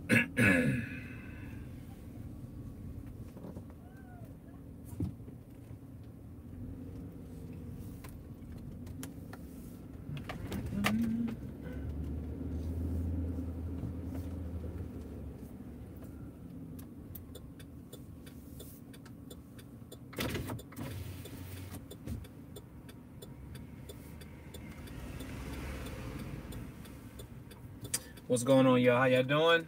What's going on, y'all? How y'all doing?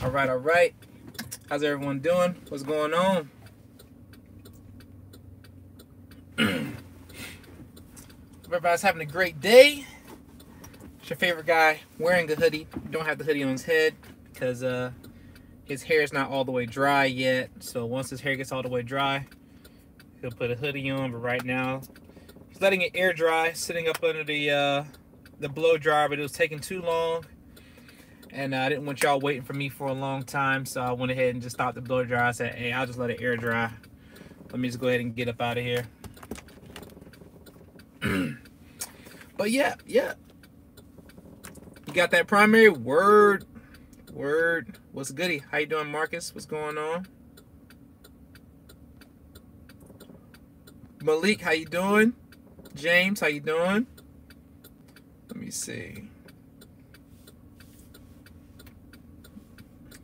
All right, all right. How's everyone doing? What's going on? Everybody's having a great day. It's your favorite guy wearing a hoodie. Don't have the hoodie on his head because his hair is not all the way dry yet. So once his hair gets all the way dry, he'll put a hoodie on. But right now, he's letting it air dry, sitting up under the blow dryer. But it was taking too long, and I didn't want y'all waiting for me for a long time. So I went ahead and just stopped the blow dryer. I said, "Hey, I'll just let it air dry. Let me just go ahead and get up out of here." But yeah. You got that primary? Word. What's goody? How you doing, Marcus? What's going on? Malik, how you doing? James, how you doing? Let me see.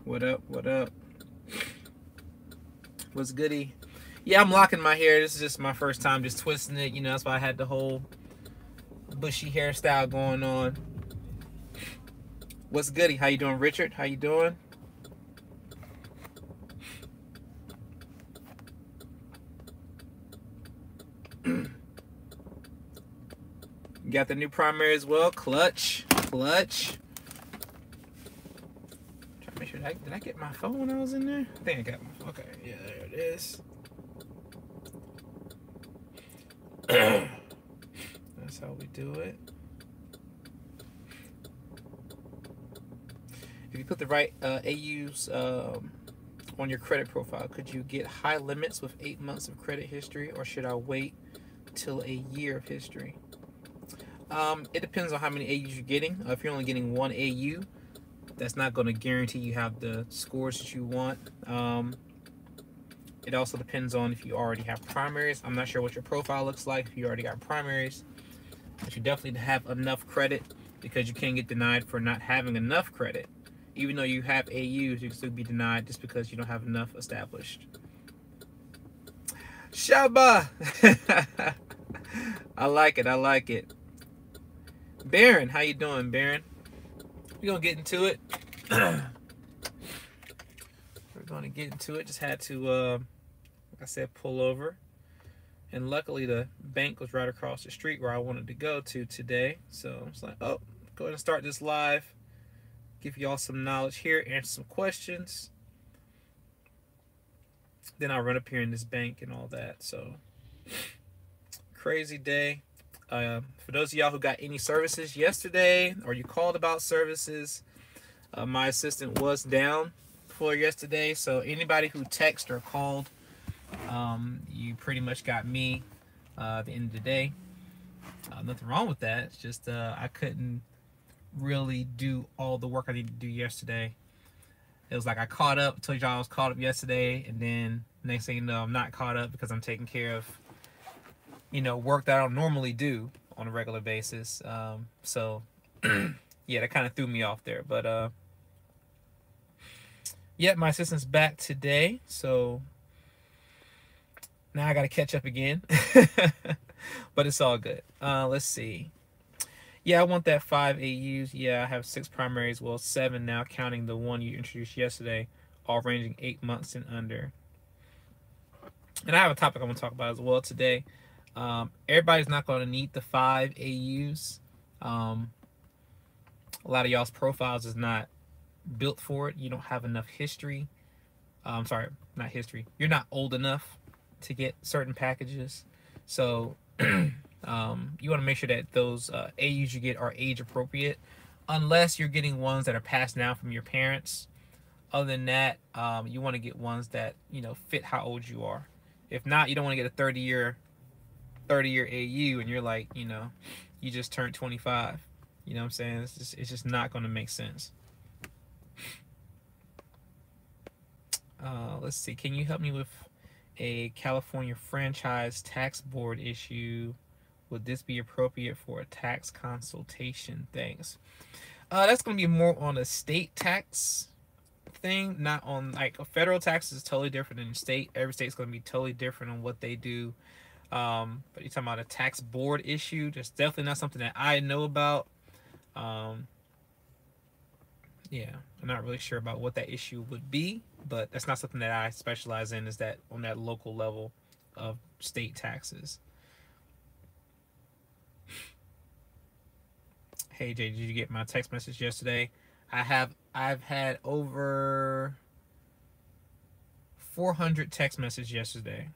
What up? What's goody? Yeah, I'm locking my hair. This is just my first time just twisting it. You know, that's why I had the whole bushy hairstyle going on. What's goody? How you doing, Richard? How you doing? You got the new primary as well. Clutch. Trying to make sure. Did I get my phone when I was in there? I think I got my phone. Okay, yeah, there it is. That's how we do it. If you put the right AUs on your credit profile, could you get high limits with 8 months of credit history, or should I wait till a year of history? It depends on how many AUs you're getting. If you're only getting one AU, that's not going to guarantee you have the scores that you want. It also depends on if you already have primaries. I'm not sure what your profile looks like if you already got primaries, but you definitely have enough credit, because you can't get denied for not having enough credit. Even though you have AUs, you can still be denied just because you don't have enough established. Shaba! I like it. Baron, how you doing, Baron? We're going to get into it. Just had to, like I said, pull over. And luckily the bank was right across the street where I wanted to go to today. So I was like, oh, go ahead and start this live. Give y'all some knowledge here, answer some questions. Then I'll run up here in this bank and all that. So, crazy day. For those of y'all who got any services yesterday, or you called about services, my assistant was down for yesterday. So anybody who texted or called, you pretty much got me at the end of the day. Nothing wrong with that. It's just I couldn't really do all the work I needed to do yesterday. It was like I caught up, told y'all I was caught up yesterday, and then next thing you know, I'm not caught up because I'm taking care of, work that I don't normally do on a regular basis. So yeah, that kind of threw me off there. But yeah, my assistant's back today, so now I got to catch up again. But it's all good. Let's see. Yeah, I want that 5 AUs. Yeah, I have 6 primaries. Well, 7 now, counting the one you introduced yesterday, all ranging 8 months and under. And I have a topic I want to talk about as well today. Everybody's not going to need the 5 AUs. A lot of y'all's profiles is not built for it. You don't have enough history. I'm sorry, not history. You're not old enough to get certain packages. So you want to make sure that those AUs you get are age appropriate, unless you're getting ones that are passed down from your parents. Other than that, you want to get ones that fit how old you are. If not, you don't want to get a 30-year AU and you're like, you just turned 25. You know what I'm saying? It's just not going to make sense. Let's see. Can you help me with a California franchise tax board issue? Would this be appropriate for a tax consultation? Thanks. That's going to be more on a state tax thing, not on like a federal tax is totally different than state. Every state's going to be totally different on what they do. But you're talking about a tax board issue. That's definitely not something that I know about. Yeah, I'm not really sure about what that issue would be, but that's not something that I specialize in, is that on that local level of state taxes. Hey Jay, did you get my text message yesterday? I've had over 400 text messages yesterday.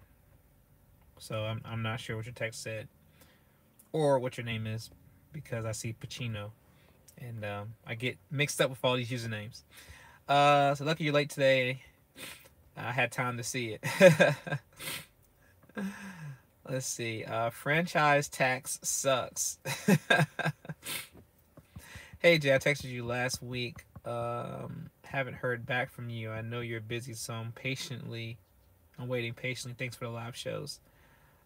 So I'm not sure what your text said or what your name is, because I see Pacino and I get mixed up with all these usernames. So lucky you're late today. I had time to see it. Let's see. Franchise tax sucks. Hey Jay, I texted you last week. Haven't heard back from you. I know you're busy, so I'm waiting patiently. Thanks for the live shows.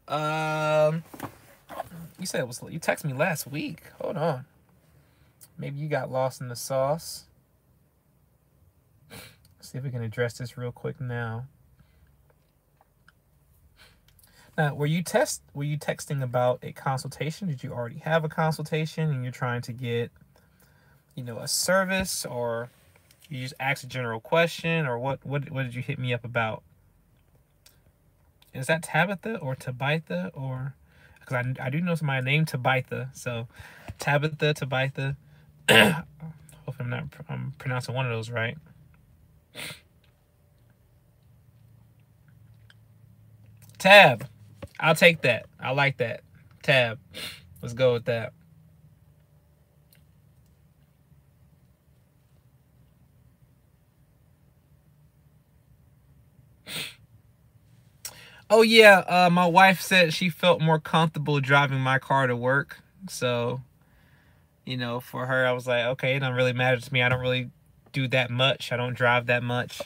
You said it was. You texted me last week. Hold on. Maybe you got lost in the sauce. Let's see if we can address this real quick now. Now, were you texting about a consultation? Did you already have a consultation and you're trying to get, a service, or you just asked a general question, or what did you hit me up about? Is that Tabitha or Tabitha, or because I do know somebody named Tabitha, so Tabitha. Hopefully I'm pronouncing one of those right. Tab. I'll take that. I like that. Tab. Let's go with that. Oh yeah, my wife said she felt more comfortable driving my car to work. So, for her, I was like, okay, it doesn't really matter to me. I don't really do that much. I don't drive that much.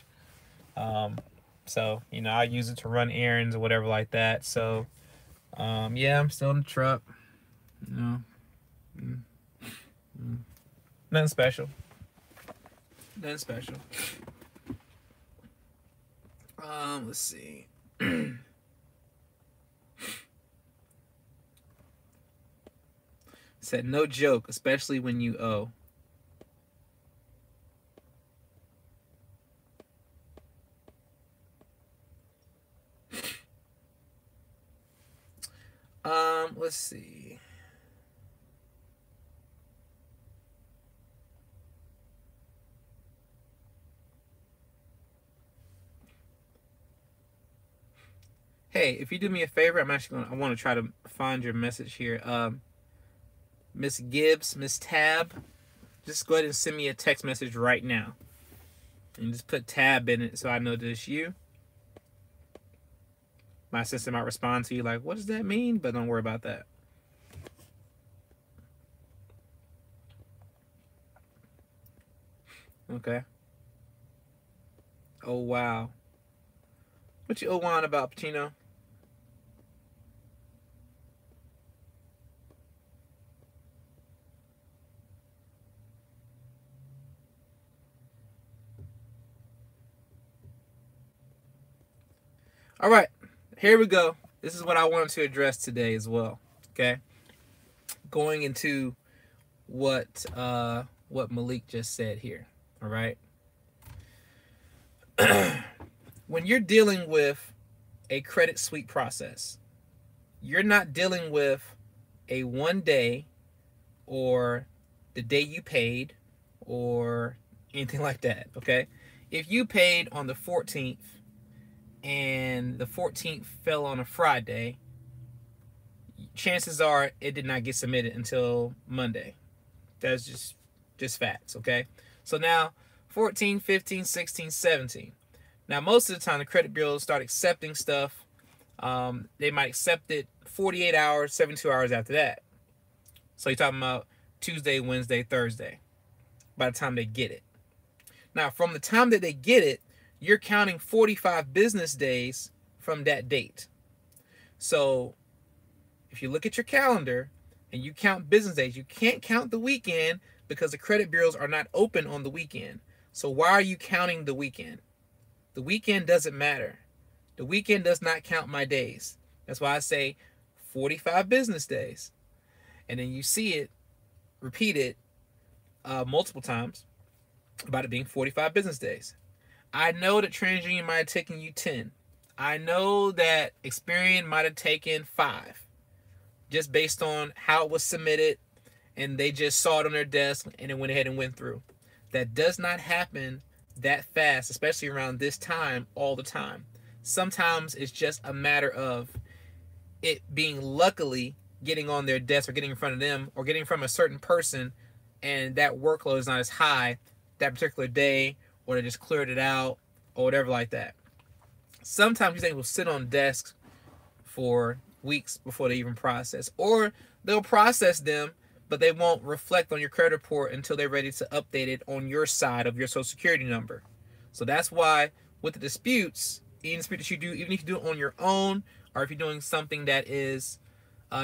So, I use it to run errands or whatever like that. So, yeah, I'm still in the truck. Nothing special. Let's see. Said no joke, especially when you owe. Let's see. Hey, if you do me a favor, I want to try to find your message here. Miss Gibbs, Miss Tab, just go ahead and send me a text message right now. And just put Tab in it so I know that it's you. My assistant might respond to you like, what does that mean? But don't worry about that. Okay. Oh, wow. What you on about, Pacino? All right, here we go. This is what I wanted to address today as well. Okay, going into what Malik just said here. All right, when you're dealing with a credit sweep process, you're not dealing with a 1 day or the day you paid or anything like that. Okay, if you paid on the 14th and the 14th fell on a Friday, chances are it did not get submitted until Monday. That's just facts, okay? So now 14, 15, 16, 17. Now most of the time the credit bureaus start accepting stuff. They might accept it 48 hours, 72 hours after that. So you're talking about Tuesday, Wednesday, Thursday by the time they get it. Now from the time that they get it, you're counting 45 business days from that date. So if you look at your calendar and you count business days, you can't count the weekend because the credit bureaus are not open on the weekend. So why are you counting the weekend? The weekend doesn't matter. The weekend does not count my days. That's why I say 45 business days. And then you see it repeated multiple times about it being 45 business days. I know that TransUnion might have taken you 10. I know that Experian might have taken 5. Just based on how it was submitted, and they just saw it on their desk and it went ahead and went through. That does not happen that fast, especially around this time all the time. Sometimes it's just a matter of it being luckily getting on their desk or getting in front of them or getting from a certain person, and that workload is not as high that particular day, or they just cleared it out or whatever like that. Sometimes these things will sit on desks for weeks before they even process, or they'll process them but they won't reflect on your credit report until they're ready to update it on your side of your social security number. So that's why with the disputes, any dispute that you do, even if you do it on your own or if you're doing something that is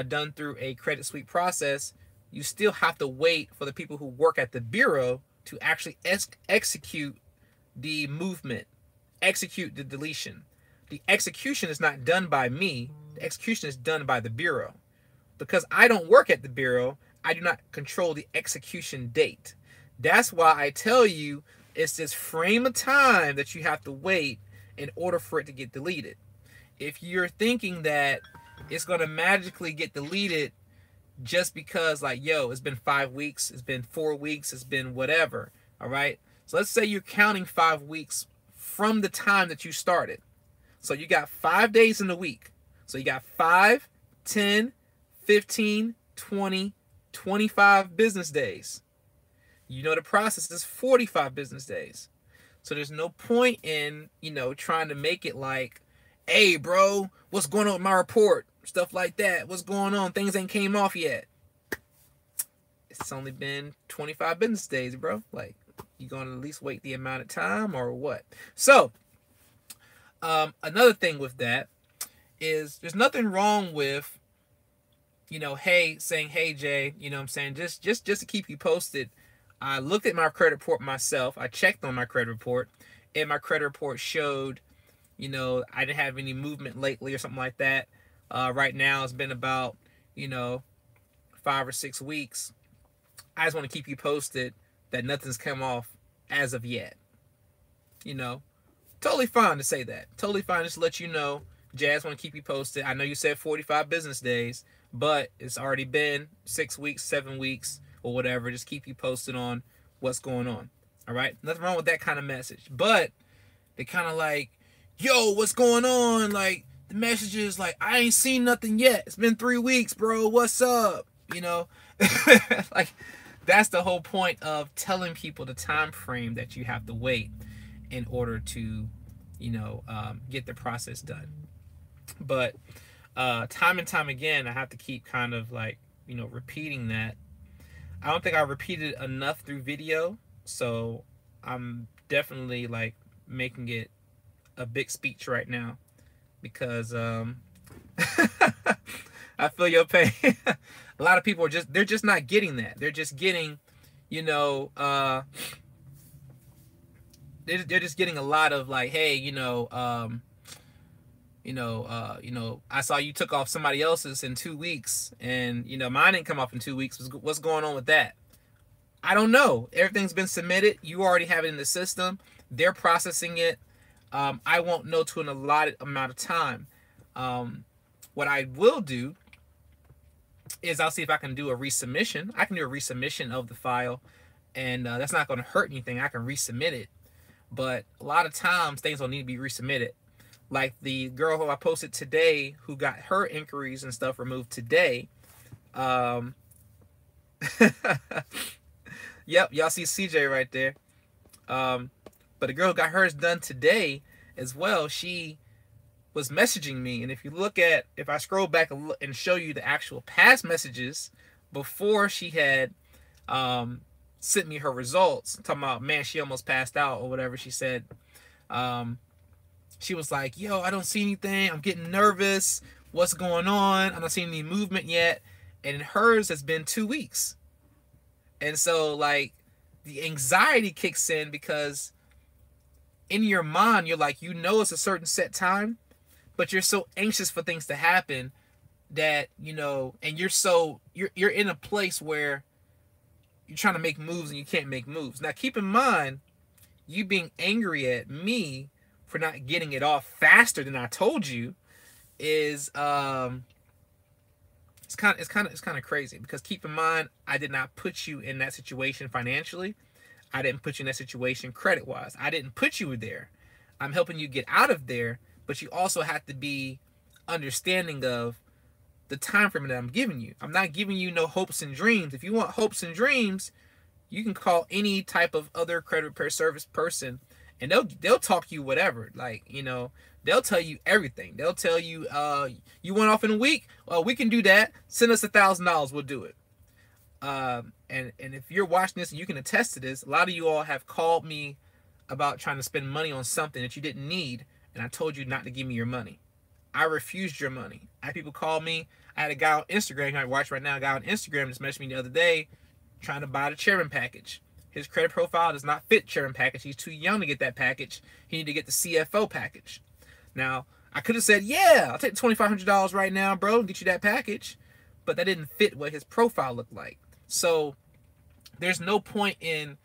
done through a credit sweep process, you still have to wait for the people who work at the bureau to actually execute the movement, execute the deletion. The execution is not done by me. The execution is done by the bureau. Because I don't work at the bureau, I do not control the execution date. That's why I tell you it's this frame of time that you have to wait in order for it to get deleted. If you're thinking that it's going to magically get deleted just because, like, yo, it's been 5 weeks, it's been 4 weeks, it's been whatever, all right? So let's say you're counting 5 weeks from the time that you started. So you got 5 days in the week. So you got 5, 10, 15, 20, 25 business days. You know the process is 45 business days. So there's no point in, trying to make it like, hey, bro, what's going on with my report? Stuff like that. What's going on? Things ain't came off yet. It's only been 25 business days, bro. Like, you going to at least wait the amount of time or what? So, another thing with that is there's nothing wrong with, saying, hey, Jay, what I'm saying? Just to keep you posted, I looked at my credit report myself. I checked on my credit report, and my credit report showed, I didn't have any movement lately or something like that. Right now, it's been about, 5 or 6 weeks. I just want to keep you posted that nothing's come off as of yet. Totally fine to say that. Totally fine just to let you know. Jazz, want to keep you posted. I know you said 45 business days, but it's already been 6 weeks, 7 weeks, or whatever. Just keep you posted on what's going on. All right? Nothing wrong with that kind of message. But they kind of like, yo, what's going on? Like, the message is like, I ain't seen nothing yet. It's been 3 weeks, bro. What's up? Like, that's the whole point of telling people the time frame that you have to wait in order to, get the process done. But time and time again, I have to keep kind of like, repeating that. I don't think I repeated it enough through video, so I'm definitely like making it a big speech right now because I feel your pain. A lot of people are they're just not getting that. They're just getting, they're just getting a lot of like, hey, I saw you took off somebody else's in 2 weeks, and mine didn't come off in 2 weeks. What's going on with that? I don't know. Everything's been submitted. You already have it in the system. They're processing it. I won't know to an allotted amount of time. What I will do is I'll see if I can do a resubmission. I can do a resubmission of the file, and that's not going to hurt anything. I can resubmit it. But a lot of times things don't need to be resubmitted. Like the girl who I posted today, who got her inquiries and stuff removed today. Um, yep, y'all see CJ right there. Um, but the girl who got hers done today as well. She was messaging me, and if I scroll back and show you the actual past messages before she had sent me her results, talking about, man, she almost passed out or whatever she said. She was like, yo, I don't see anything. I'm getting nervous. What's going on? I'm not seeing any movement yet. And hers has been 2 weeks. And so, like, the anxiety kicks in because in your mind, you're like, it's a certain set time, but you're so anxious for things to happen that, and you're in a place where you're trying to make moves and you can't make moves. Now, keep in mind, you being angry at me for not getting it off faster than I told you is it's kind of crazy, because keep in mind, I did not put you in that situation financially. I didn't put you in that situation credit wise. I didn't put you there. I'm helping you get out of there, but you also have to be understanding of the time frame that I'm giving you. I'm not giving you no hopes and dreams. If you want hopes and dreams, you can call any type of other credit repair service person, and they'll talk you whatever. Like, they'll tell you everything. They'll tell you, you went off in a week. Well, we can do that. Send us $1,000. We'll do it. And if you're watching this and you can attest to this, a lot of you all have called me about trying to spend money on something that you didn't need, and I told you not to give me your money. I refused your money. I had people call me. I had a guy on Instagram, I watch right now, a guy on Instagram just messaged me the other day trying to buy the chairman package. His credit profile does not fit chairman package. He's too young to get that package. He need to get the CFO package. Now, I could have said, yeah, I'll take $2,500 right now, bro, and get you that package. But that didn't fit what his profile looked like. So there's no point in,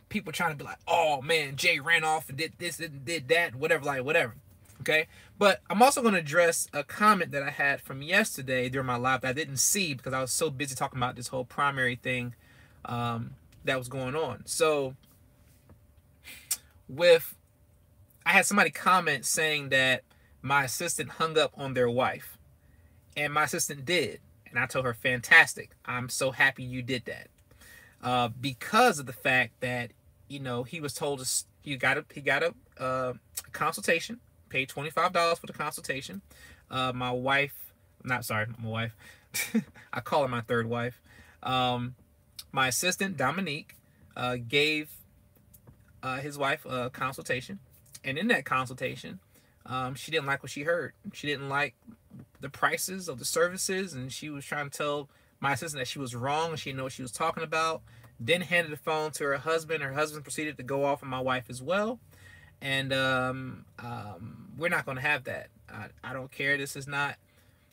people trying to be like, oh, man, Jay ran off and did this and did that, whatever. Okay? But I'm also going to address a comment that I had from yesterday during my live that I didn't see because I was so busy talking about this whole primary thing that was going on. So I had somebody comment saying that my assistant hung up on their wife. And my assistant did. And I told her, fantastic. I'm so happy you did that. Because of the fact that, he was told he got a consultation, paid $25 for the consultation. My wife, not my wife. I call her my third wife. My assistant, Dominique, gave his wife a consultation. And in that consultation, she didn't like what she heard. She didn't like the prices of the services, and she was trying to tell my assistant that she was wrong and she didn't know what she was talking about. Then handed the phone to her husband. Her husband proceeded to go off on my wife as well. And we're not going to have that. I don't care. This is not,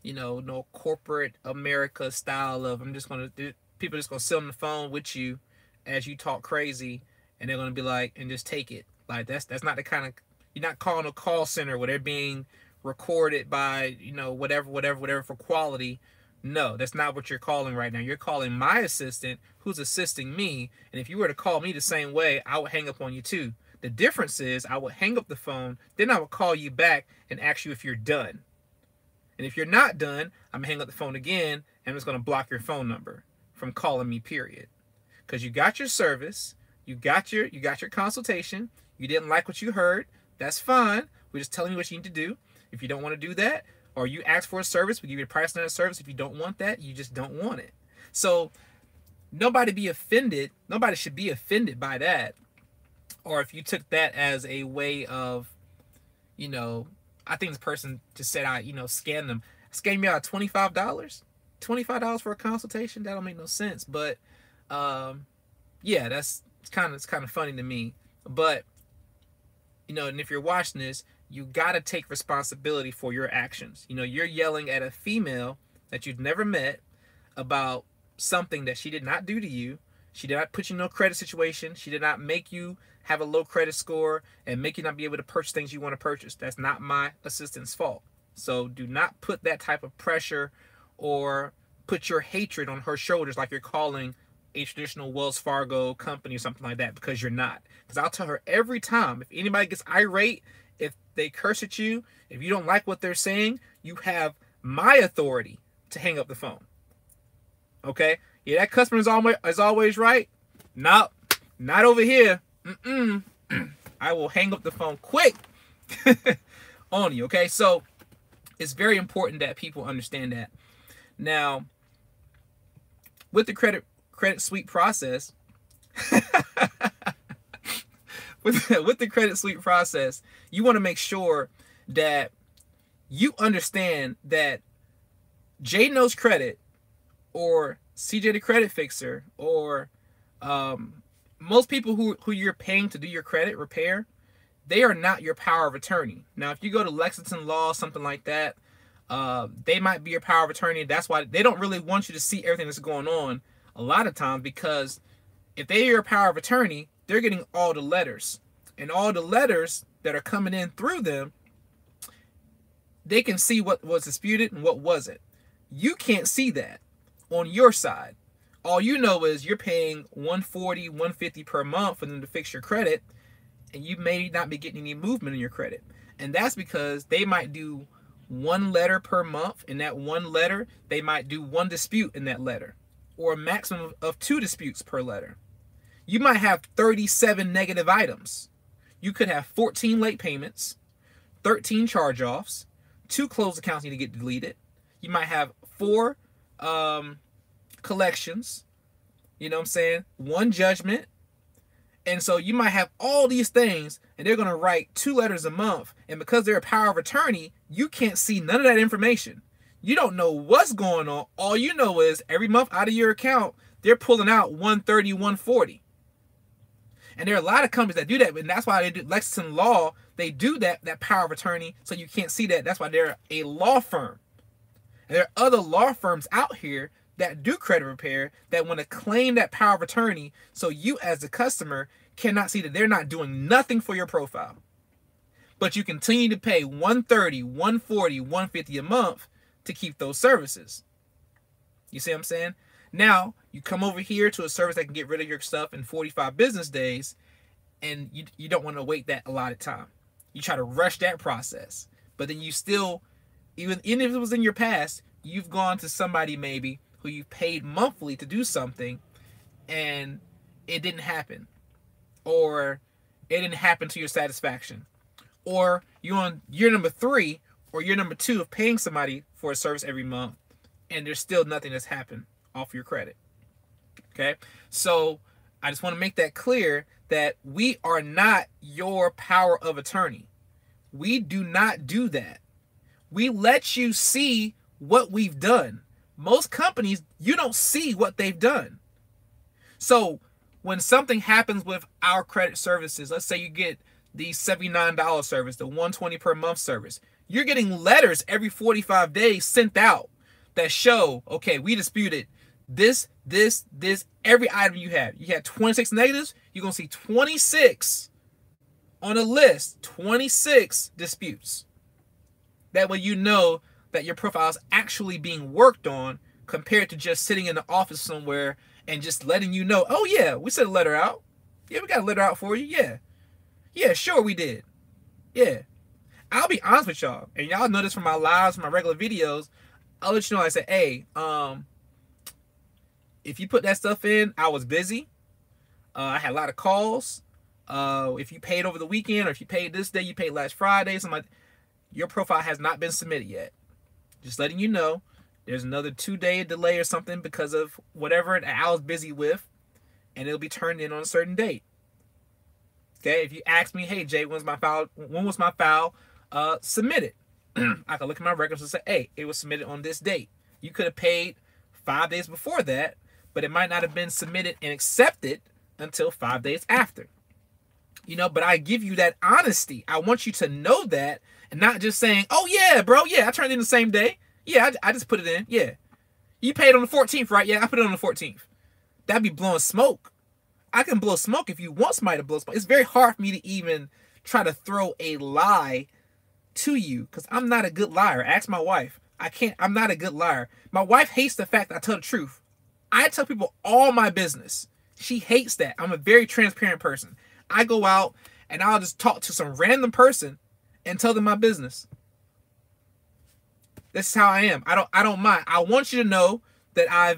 no corporate America style of people just going to sit on the phone with you as you talk crazy, and they're going to be like, and just take it. Like, that's not the kind of, you're not calling a call center where they're being recorded by, whatever for quality. No, that's not what you're calling right now. You're calling my assistant who's assisting me. And if you were to call me the same way, I would hang up on you too. The difference is I would hang up the phone, then I would call you back and ask you if you're done. And if you're not done, I'm gonna hang up the phone again, and I'm just gonna block your phone number from calling me, period. Because you got your service, you got your consultation, you didn't like what you heard, that's fine. We're just telling you what you need to do. If you don't want to do that, or you ask for a service, we give you a price on that service. If you don't want that, you just don't want it. So nobody should be offended by that. Or if you took that as a way of, I think this person just said I, scam them. Scam me out of $25? $25 for a consultation? That don't make no sense. But yeah, it's kind of funny to me. But and if you're watching this, you got to take responsibility for your actions. You're yelling at a female that you've never met about something that she did not do to you. She did not put you in no credit situation. She did not make you have a low credit score and make you not be able to purchase things you want to purchase. That's not my assistant's fault. So do not put that type of pressure or put your hatred on her shoulders like you're calling a traditional Wells Fargo company or something like that, because you're not. Because I'll tell her every time, if anybody gets irate If they curse at you, if you don't like what they're saying, you have my authority to hang up the phone. Okay? Yeah, that customer is always right. Nope, not over here. I will hang up the phone quick on you. Okay? So it's very important that people understand that. Now, with the credit sweep process, with the credit sweep process, you want to make sure that you understand that J Knows Credit or CJ the Credit Fixer or most people who you're paying to do your credit repair, they are not your power of attorney. Now, if you go to Lexington Law, something like that, they might be your power of attorney. That's why they don't really want you to see everything that's going on a lot of times, because if they're your power of attorney, they're getting all the letters. And all the letters that are coming in through them, they can see what was disputed and what wasn't. You can't see that on your side. All you know is you're paying $140, $150 per month for them to fix your credit, and you may not be getting any movement in your credit. And that's because they might do one letter per month. In that one letter, they might do one dispute in that letter, or a maximum of 2 disputes per letter. You might have 37 negative items. You could have 14 late payments, 13 charge-offs, 2 closed accounts need to get deleted. You might have 4 collections, you know what I'm saying? 1 judgment. And so you might have all these things, and they're going to write 2 letters a month. And because they're a power of attorney, you can't see none of that information. You don't know what's going on. All you know is every month out of your account, they're pulling out 130, 140. And there are a lot of companies that do that, and that's why they do Lexington Law. They do that power of attorney, so you can't see that. That's why they're a law firm. And there are other law firms out here that do credit repair that want to claim that power of attorney, so you as the customer cannot see that they're not doing nothing for your profile. But you continue to pay $130, $140, $150 a month to keep those services. You see what I'm saying? Now, you come over here to a service that can get rid of your stuff in 45 business days, and you don't want to wait that allotted time. You try to rush that process. But then you still, even if it was in your past, you've gone to somebody maybe who you paid monthly to do something, and it didn't happen. Or it didn't happen to your satisfaction. Or you're on year number 3 or year number 2 of paying somebody for a service every month, and there's still nothing that's happened off your credit. Okay? So I just want to make that clear that we are not your power of attorney. We do not do that. We let you see what we've done. Most companies, you don't see what they've done. So when something happens with our credit services, let's say you get the $79 service, the $120 per month service, you're getting letters every 45 days sent out that show, okay, we disputed this, every item you had. You had 26 negatives, you're going to see 26 on a list, 26 disputes. That way you know that your profile is actually being worked on, compared to just sitting in the office somewhere and just letting you know, oh yeah, we sent a letter out. Yeah, we got a letter out for you. Yeah. Yeah, sure we did. Yeah. I'll be honest with y'all, and y'all know this from my lives, my regular videos. I'll let you know, I said, hey, if you put that stuff in, I was busy. I had a lot of calls. If you paid over the weekend, or if you paid this day, you paid last Friday, something like that, your profile has not been submitted yet. Just letting you know, there's another 2-day delay or something because of whatever I was busy with, and it'll be turned in on a certain date. Okay, if you ask me, hey Jay, when was my file submitted? I can look at my records and say, hey, it was submitted on this date. You could have paid 5 days before that, but it might not have been submitted and accepted until 5 days after. You know, but I give you that honesty. I want you to know that, and not just saying, oh yeah, bro, yeah, I turned it in the same day. Yeah, I just put it in. Yeah. You paid on the 14th, right? Yeah, I put it on the 14th. That'd be blowing smoke. I can blow smoke if you want somebody to blow smoke. It's very hard for me to even try to throw a lie to you, because I'm not a good liar. Ask my wife. I'm not a good liar. My wife hates the fact that I tell the truth. I tell people all my business. She hates that. I'm a very transparent person. I go out and I'll just talk to some random person and tell them my business. This is how I am. I don't mind. I want you to know that I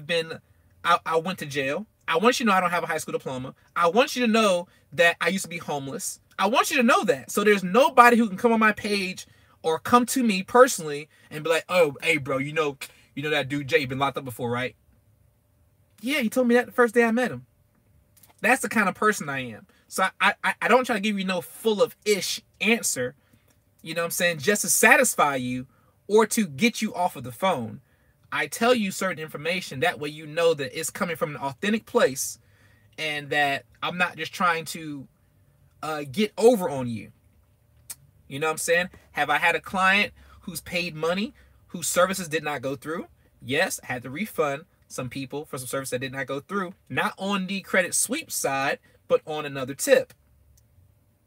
went to jail. I want you to know I don't have a high school diploma. I want you to know that I used to be homeless. I want you to know that. So there's nobody who can come on my page or come to me personally and be like, oh, hey, bro, you know that dude Jay been locked up before, right? Yeah, he told me that the first day I met him. That's the kind of person I am. So I don't try to give you no full of ish answer, you know what I'm saying, just to satisfy you or to get you off of the phone. I tell you certain information. That way you know that it's coming from an authentic place and that I'm not just trying to get over on you. You know what I'm saying? Have I had a client who's paid money, whose services did not go through? Yes, I had to refund some people for some service that did not go through. Not on the credit sweep side, but on another tip.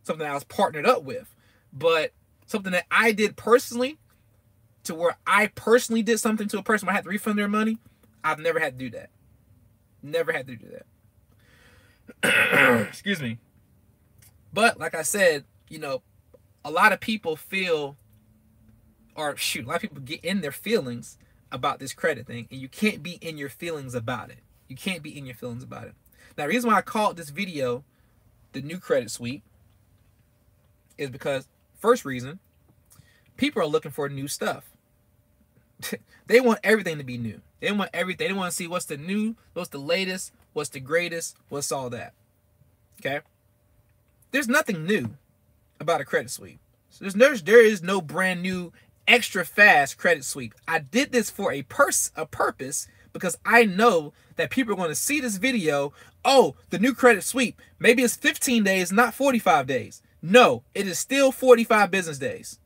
Something I was partnered up with. But something that I did personally, to where I personally did something to a person where I had to refund their money, I've never had to do that. Never had to do that. Excuse me. But like I said, you know, a lot of people feel, or shoot, a lot of people get in their feelings about this credit thing, and you can't be in your feelings about it. You can't be in your feelings about it. Now, the reason why I called this video the new credit sweep is because, first reason, people are looking for new stuff. They want everything to be new. They want everything. They want to see what's the new, what's the latest, what's the greatest, what's all that. Okay? There's nothing new about a credit sweep. So there is no brand new extra fast credit sweep. I did this for a purpose because I know that people are going to see this video. Oh, the new credit sweep. Maybe it's 15 days, not 45 days. No, it is still 45 business days.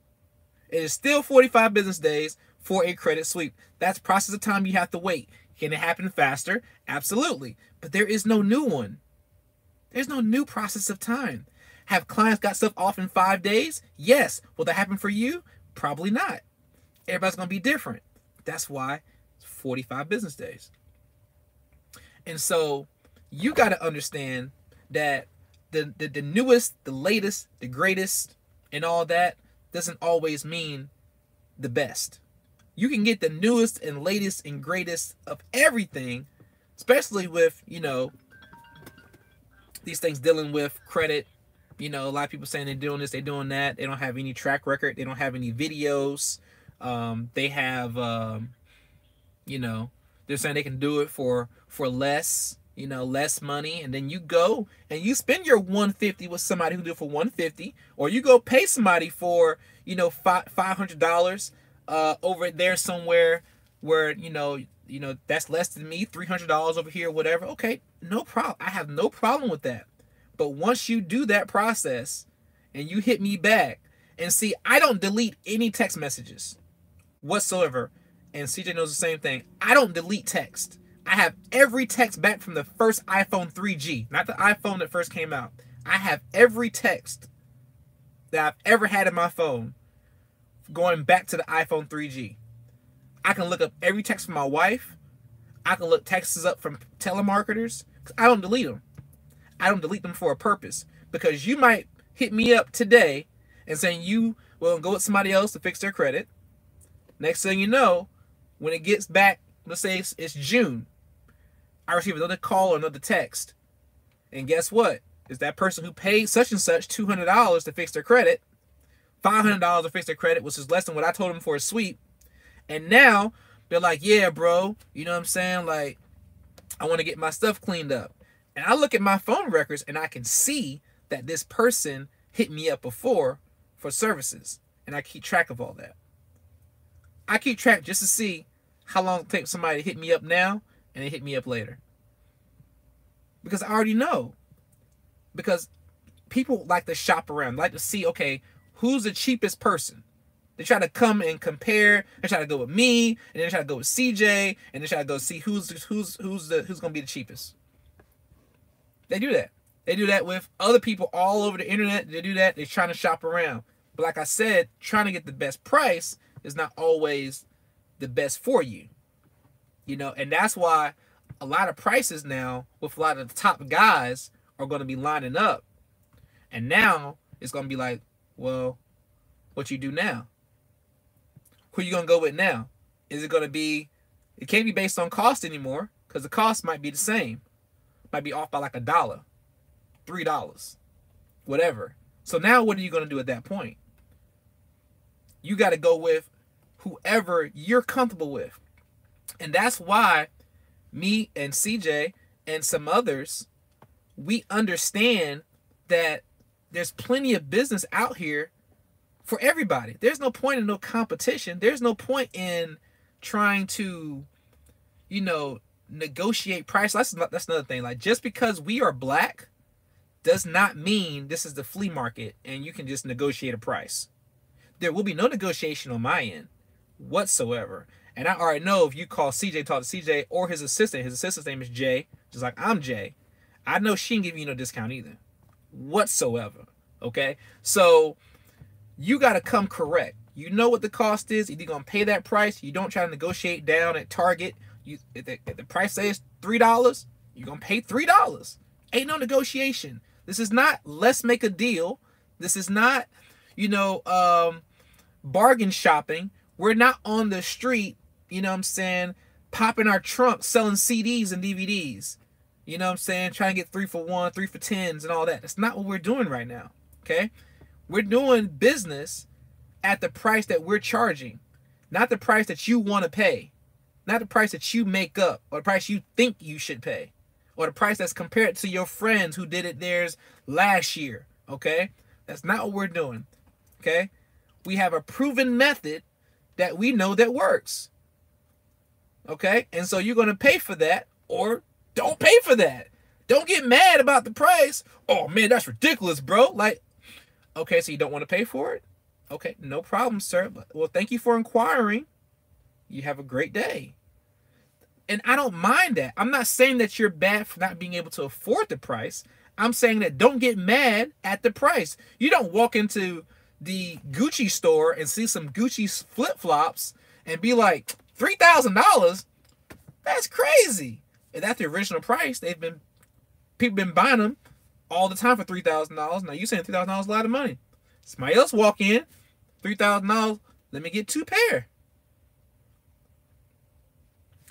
It is still 45 business days for a credit sweep. That's process of time you have to wait. Can it happen faster? Absolutely. But there is no new one. There's no new process of time. Have clients got stuff off in 5 days? Yes. Will that happen for you? Probably not. Everybody's going to be different. That's why it's 45 business days. And so you got to understand that the newest, the latest, the greatest, and all that doesn't always mean the best. You can get the newest and latest and greatest of everything, especially with, you know, these things dealing with credit. You know, a lot of people saying they're doing this, they're doing that. They don't have any track record. They don't have any videos. They have, you know, they're saying they can do it for less, you know, less money. And then you go and you spend your $150 with somebody who do it for $150, or you go pay somebody for, you know, $500 over there somewhere where, you know, that's less than me, $300 over here, whatever. Okay, no problem. I have no problem with that. But once you do that process and you hit me back, and see, I don't delete any text messages whatsoever. And CJ knows the same thing. I don't delete text. I have every text back from the first iPhone 3G, not the iPhone that first came out. I have every text that I've ever had in my phone going back to the iPhone 3G. I can look up every text from my wife. I can look texts up from telemarketers. I don't delete them. I don't delete them for a purpose, because you might hit me up today and saying you will go with somebody else to fix their credit. Next thing you know, when it gets back, let's say it's June, I receive another call or another text. And guess what? It's that person who paid such and such $200 to fix their credit, $500 to fix their credit, which is less than what I told them for a sweep. And now they're like, yeah, bro, you know what I'm saying? Like, I want to get my stuff cleaned up. And I look at my phone records and I can see that this person hit me up before for services. And I keep track of all that. I keep track just to see how long it takes somebody to hit me up now and they hit me up later. Because I already know. Because people like to shop around, like to see, okay, who's the cheapest person? They try to come and compare. They try to go with me, and then they try to go with CJ, and they try to go see who's gonna be the cheapest. They do that. They do that with other people all over the internet. They do that. They're trying to shop around. But like I said, trying to get the best price is not always the best for you. You know, and that's why a lot of prices now with a lot of the top guys are going to be lining up. And now it's going to be like, well, what you do now. Who you going to go with now? Is it going to be, it can't be based on cost anymore, because the cost might be the same. Might be off by like $1, $3, whatever. So now what are you going to do at that point? You got to go with whoever you're comfortable with. And that's why me and CJ and some others, we understand that there's plenty of business out here for everybody. There's no point in no competition. There's no point in trying to, you know, negotiate price. That's another thing. Like, just because we are black does not mean this is the flea market and you can just negotiate a price. There will be no negotiation on my end whatsoever. And I already know if you call CJ, talk to CJ or his assistant's name is Jay, just like I'm Jay, I know she ain't give you no discount either whatsoever. Okay? So you got to come correct. You know what the cost is. Either you're going to pay that price. You don't try to negotiate down at Target. If the price says $3, you're going to pay $3. Ain't no negotiation. This is not let's make a deal. This is not, you know, bargain shopping. We're not on the street, you know what I'm saying, popping our trunk, selling CDs and DVDs. You know what I'm saying? Trying to get 3 for 1, 3 for 10s and all that. That's not what we're doing right now. Okay? We're doing business at the price that we're charging, not the price that you want to pay, not the price that you make up or the price you think you should pay, or the price that's compared to your friends who did it theirs last year. Okay? That's not what we're doing. Okay? We have a proven method that we know that works. Okay? And so you're going to pay for that, or don't pay for that. Don't get mad about the price. Oh man, that's ridiculous, bro. Like, okay, so you don't want to pay for it? Okay, no problem, sir. Well, thank you for inquiring. You have a great day. And I don't mind that. I'm not saying that you're bad for not being able to afford the price. I'm saying that don't get mad at the price. You don't walk into the Gucci store and see some Gucci flip-flops and be like, $3,000? That's crazy. And that's the original price. People been buying them all the time for $3,000. Now you saying $3,000 is a lot of money. Somebody else walk in, $3,000, let me get 2 pair.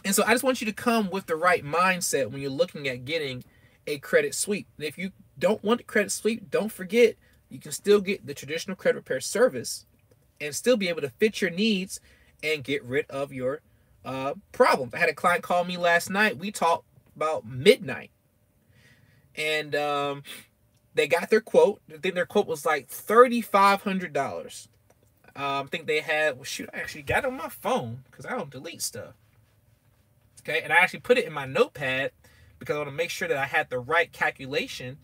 And so I just want you to come with the right mindset when you're looking at getting a credit sweep. And if you don't want the credit sweep, don't forget you can still get the traditional credit repair service and still be able to fit your needs and get rid of your problems. I had a client call me last night. We talked about midnight. And they got their quote. I think their quote was like $3,500. I think they had, well, shoot, I actually got it on my phone because I don't delete stuff. Okay, and I actually put it in my notepad because I want to make sure that I had the right calculation,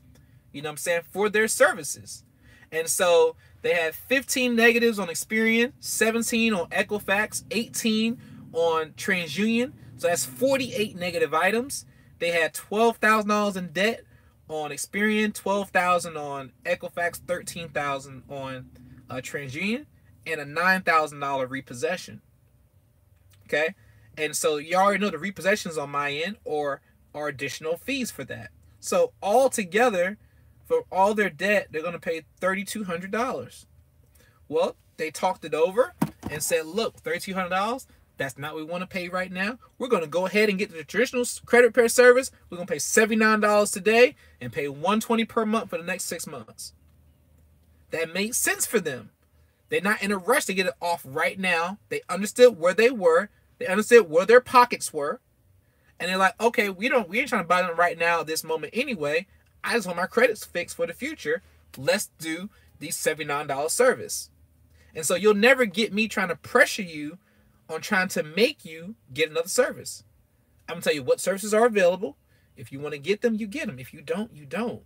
you know what I'm saying, for their services. And so they had 15 negatives on Experian, 17 on Equifax, 18 on TransUnion. So that's 48 negative items. They had $12,000 in debt on Experian, $12,000 on Equifax, $13,000 on TransUnion, and a $9,000 repossession. Okay, and so you already know the repossessions on my end or are additional fees for that. So all together, for all their debt, they're going to pay $3,200. Well, they talked it over and said, look, $3,200, that's not what we want to pay right now. We're going to go ahead and get the traditional credit repair service. We're going to pay $79 today and pay $120 per month for the next 6 months. That made sense for them. They're not in a rush to get it off right now. They understood where they were. They understood where their pockets were. And they're like, okay, we ain't trying to buy them right now at this moment anyway. I just want my credits fixed for the future. Let's do the $79 service. And so you'll never get me trying to pressure you on trying to make you get another service. I'm going to tell you what services are available. If you want to get them, you get them. If you don't, you don't.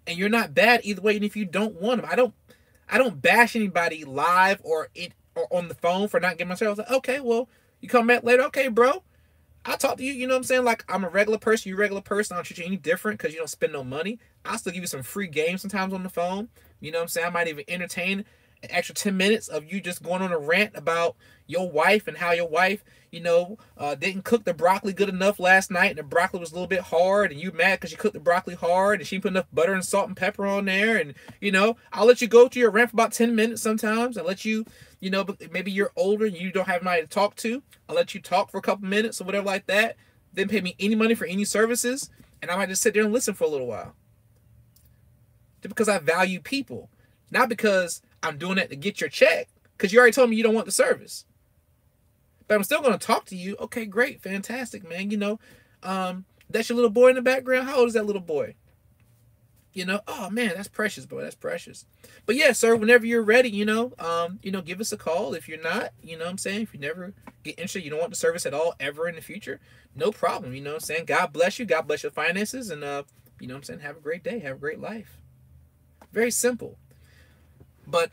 And you're not bad either way. And if you don't want them, I don't bash anybody live or on the phone for not getting my service. Like, okay, well, you come back later. Okay, bro. I'll talk to you, you know what I'm saying? Like, I'm a regular person, you're a regular person. I don't treat you any different because you don't spend no money. I'll still give you some free games sometimes on the phone. You know what I'm saying? I might even entertain an extra 10 minutes of you just going on a rant about your wife and how your wife, didn't cook the broccoli good enough last night, and the broccoli was a little bit hard, and you mad because she cooked the broccoli hard and she put enough butter and salt and pepper on there, and I'll let you go to your rant for about 10 minutes sometimes. I'll let you, maybe you're older and you don't have anybody to talk to. I'll let you talk for a couple minutes or whatever like that. Then pay me any money for any services, and I might just sit there and listen for a little while. Just because I value people, not because I'm doing it to get your check, because you already told me you don't want the service. But I'm still going to talk to you. Okay, great, fantastic, man. That's your little boy in the background. How old is that little boy? Oh man, that's precious, boy. That's precious. But yeah, sir, whenever you're ready, give us a call. If you're not, what I'm saying, if you never get interested, you don't want the service at all ever in the future, no problem. What I'm saying, God bless you. God bless your finances, and what I'm saying, have a great day. Have a great life. Very simple. But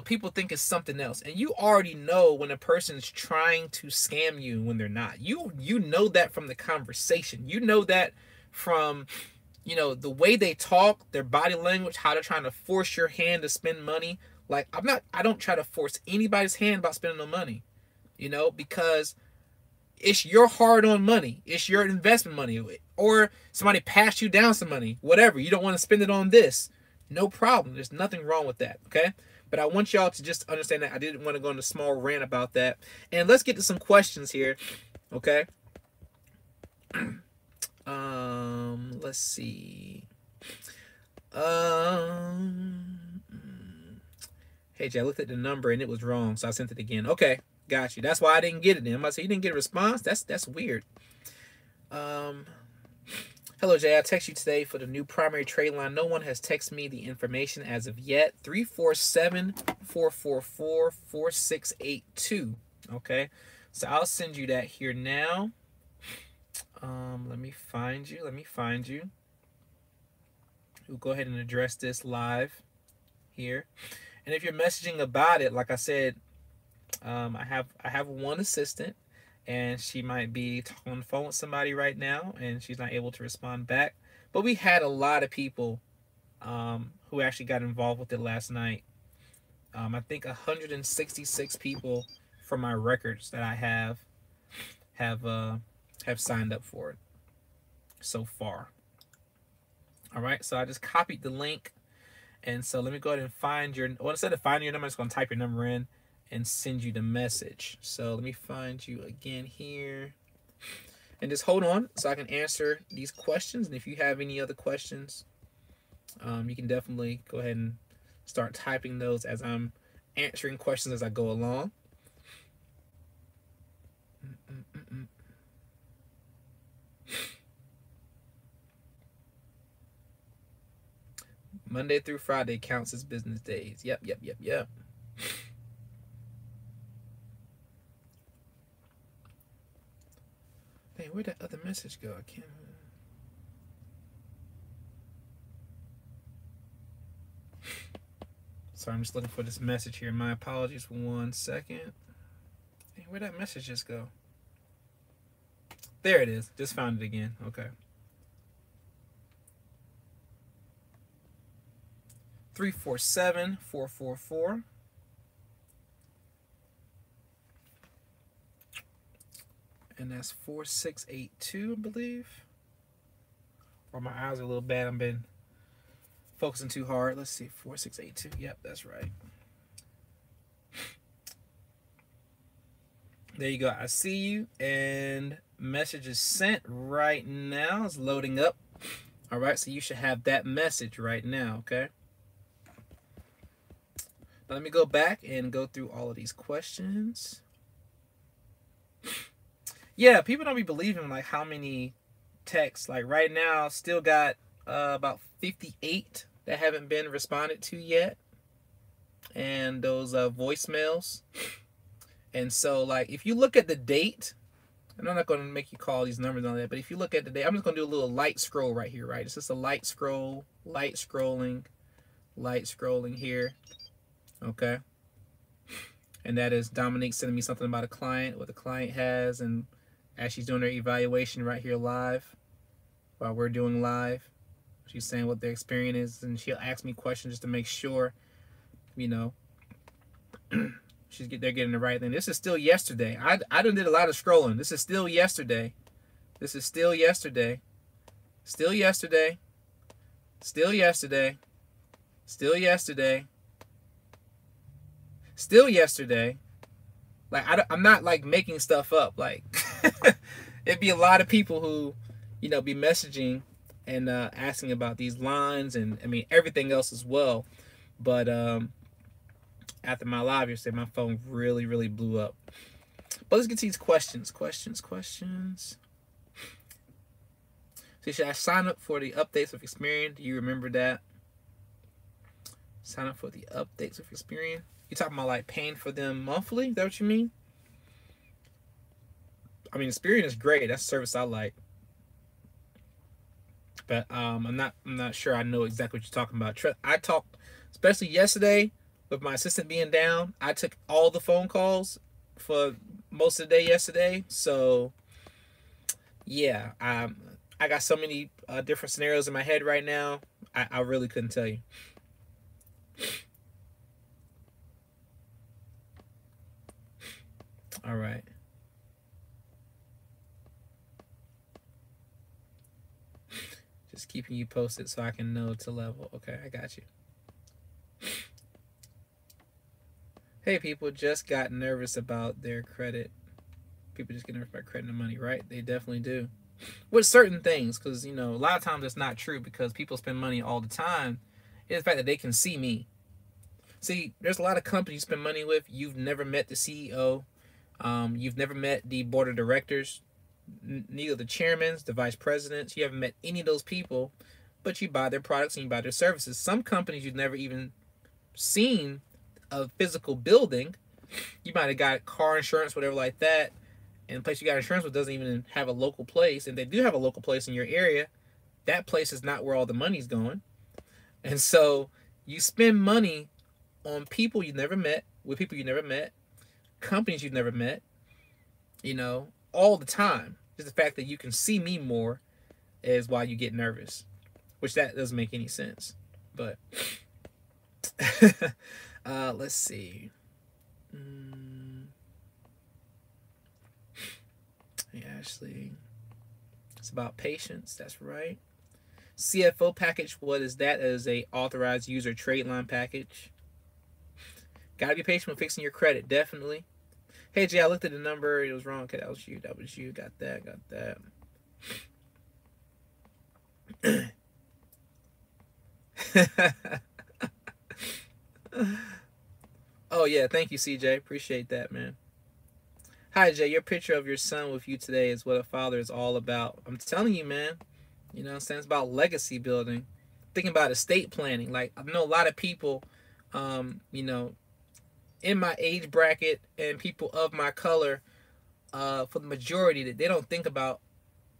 people think it's something else, and you already know when a person's trying to scam you when they're not. You know that from the conversation. You know that from the way they talk, their body language, how they're trying to force your hand to spend money. Like, I don't try to force anybody's hand about spending no money, because it's your hard-earned money. It's your investment money, or somebody passed you down some money, whatever. You don't want to spend it on this. No problem. There's nothing wrong with that, okay? But I want y'all to just understand that I didn't want to go on a small rant about that. And let's get to some questions here, okay? Let's see. Hey, Jay, I looked at the number and it was wrong, so I sent it again. Okay, got you. That's why I didn't get it. I say you didn't get a response. That's weird. Hello, Jay. I text you today for the new primary trade line. No one has texted me the information as of yet. 347-444-4682. Okay, so I'll send you that here now. Let me find you. We'll go ahead and address this live here. And if you're messaging about it, like I said, I have one assistant, and she might be talking on the phone with somebody right now, and she's not able to respond back. But we had a lot of people who actually got involved with it last night. I think 166 people from my records that I have signed up for it so far. All right, so I just copied the link, and so let me go ahead and find your. Well, instead of finding your number, I'm just going to type your number in and send you the message. So let me find you again here, and just hold on so I can answer these questions. And if you have any other questions, you can definitely go ahead and start typing those as I'm answering questions as I go along. Monday through Friday counts as business days. Yep. Hey, where'd that other message go? I can't. Sorry, I'm just looking for this message here. My apologies for 1 second. Hey, where'd that message just go? There it is. Just found it again. Okay. 347-444. And that's 4682, I believe. Or my eyes are a little bad. I've been focusing too hard. Let's see. 4682. Yep, that's right. There you go. I see you. And message is sent right now. It's loading up. All right. So you should have that message right now. Okay. Now let me go back and go through all of these questions. Yeah, people don't be believing like how many texts. Like right now, still got about 58 that haven't been responded to yet, and those voicemails. And so, like, if you look at the date, and I'm not going to make you call these numbers on that, but if you look at the date, I'm just going to do a little light scroll right here, right? It's just a light scroll, light scrolling here. Okay. And that is Dominique sending me something about a client, what the client has, and as she's doing her evaluation right here live, while we're doing live, she's saying what their experience is, and she'll ask me questions just to make sure, you know, they're getting the right thing. This is still yesterday. I done did a lot of scrolling. This is still yesterday. This is still yesterday. Still yesterday. Still yesterday. Still yesterday. Still yesterday. Like, I'm not like making stuff up. Like, it'd be a lot of people who, you know, be messaging and asking about these lines and I mean everything else as well. But after my live yesterday, my phone really blew up. But let's get to these questions. So should I sign up for the updates of Experian? Do you remember that? Sign up for the updates of Experian? You talking about like paying for them monthly? Is that what you mean? I mean, Experian is great. That's a service I like. But I'm not sure I know exactly what you're talking about. I talked, especially yesterday with my assistant being down. I took all the phone calls for most of the day yesterday. So yeah, I got so many different scenarios in my head right now. I really couldn't tell you. All right. Just keeping you posted so I can know to level. Okay, I got you. Hey, people just got nervous about their credit. People just get nervous about credit and money, right? They definitely do. With certain things, because, you know, a lot of times it's not true because people spend money all the time. It's the fact that they can see me. See, there's a lot of companies you spend money with. You've never met the CEO. You've never met the board of directors, neither the chairmen, the vice presidents. You haven't met any of those people, but you buy their products and you buy their services. Some companies you've never even seen a physical building. You might have got car insurance, whatever like that, and the place you got insurance with doesn't even have a local place, and they do have a local place in your area. That place is not where all the money's going. And so you spend money on people you've never met, with people you never met, companies you've never met, you know, all the time. Just the fact that you can see me more is why you get nervous, which that doesn't make any sense. But let's see. Hey, Ashley, it's about patience. That's right. CFO package. What is that? That is a authorized user trade line package. Gotta be patient when fixing your credit, definitely. Hey Jay, I looked at the number, it was wrong. Okay, that was you. Got that. Oh yeah, thank you, CJ. Appreciate that, man. Hi Jay, your picture of your son with you today is what a father is all about. I'm telling you, man. You know what I'm saying? It's about legacy building. Thinking about estate planning. Like, I know a lot of people, you know, in my age bracket and people of my color, for the majority, that they don't think about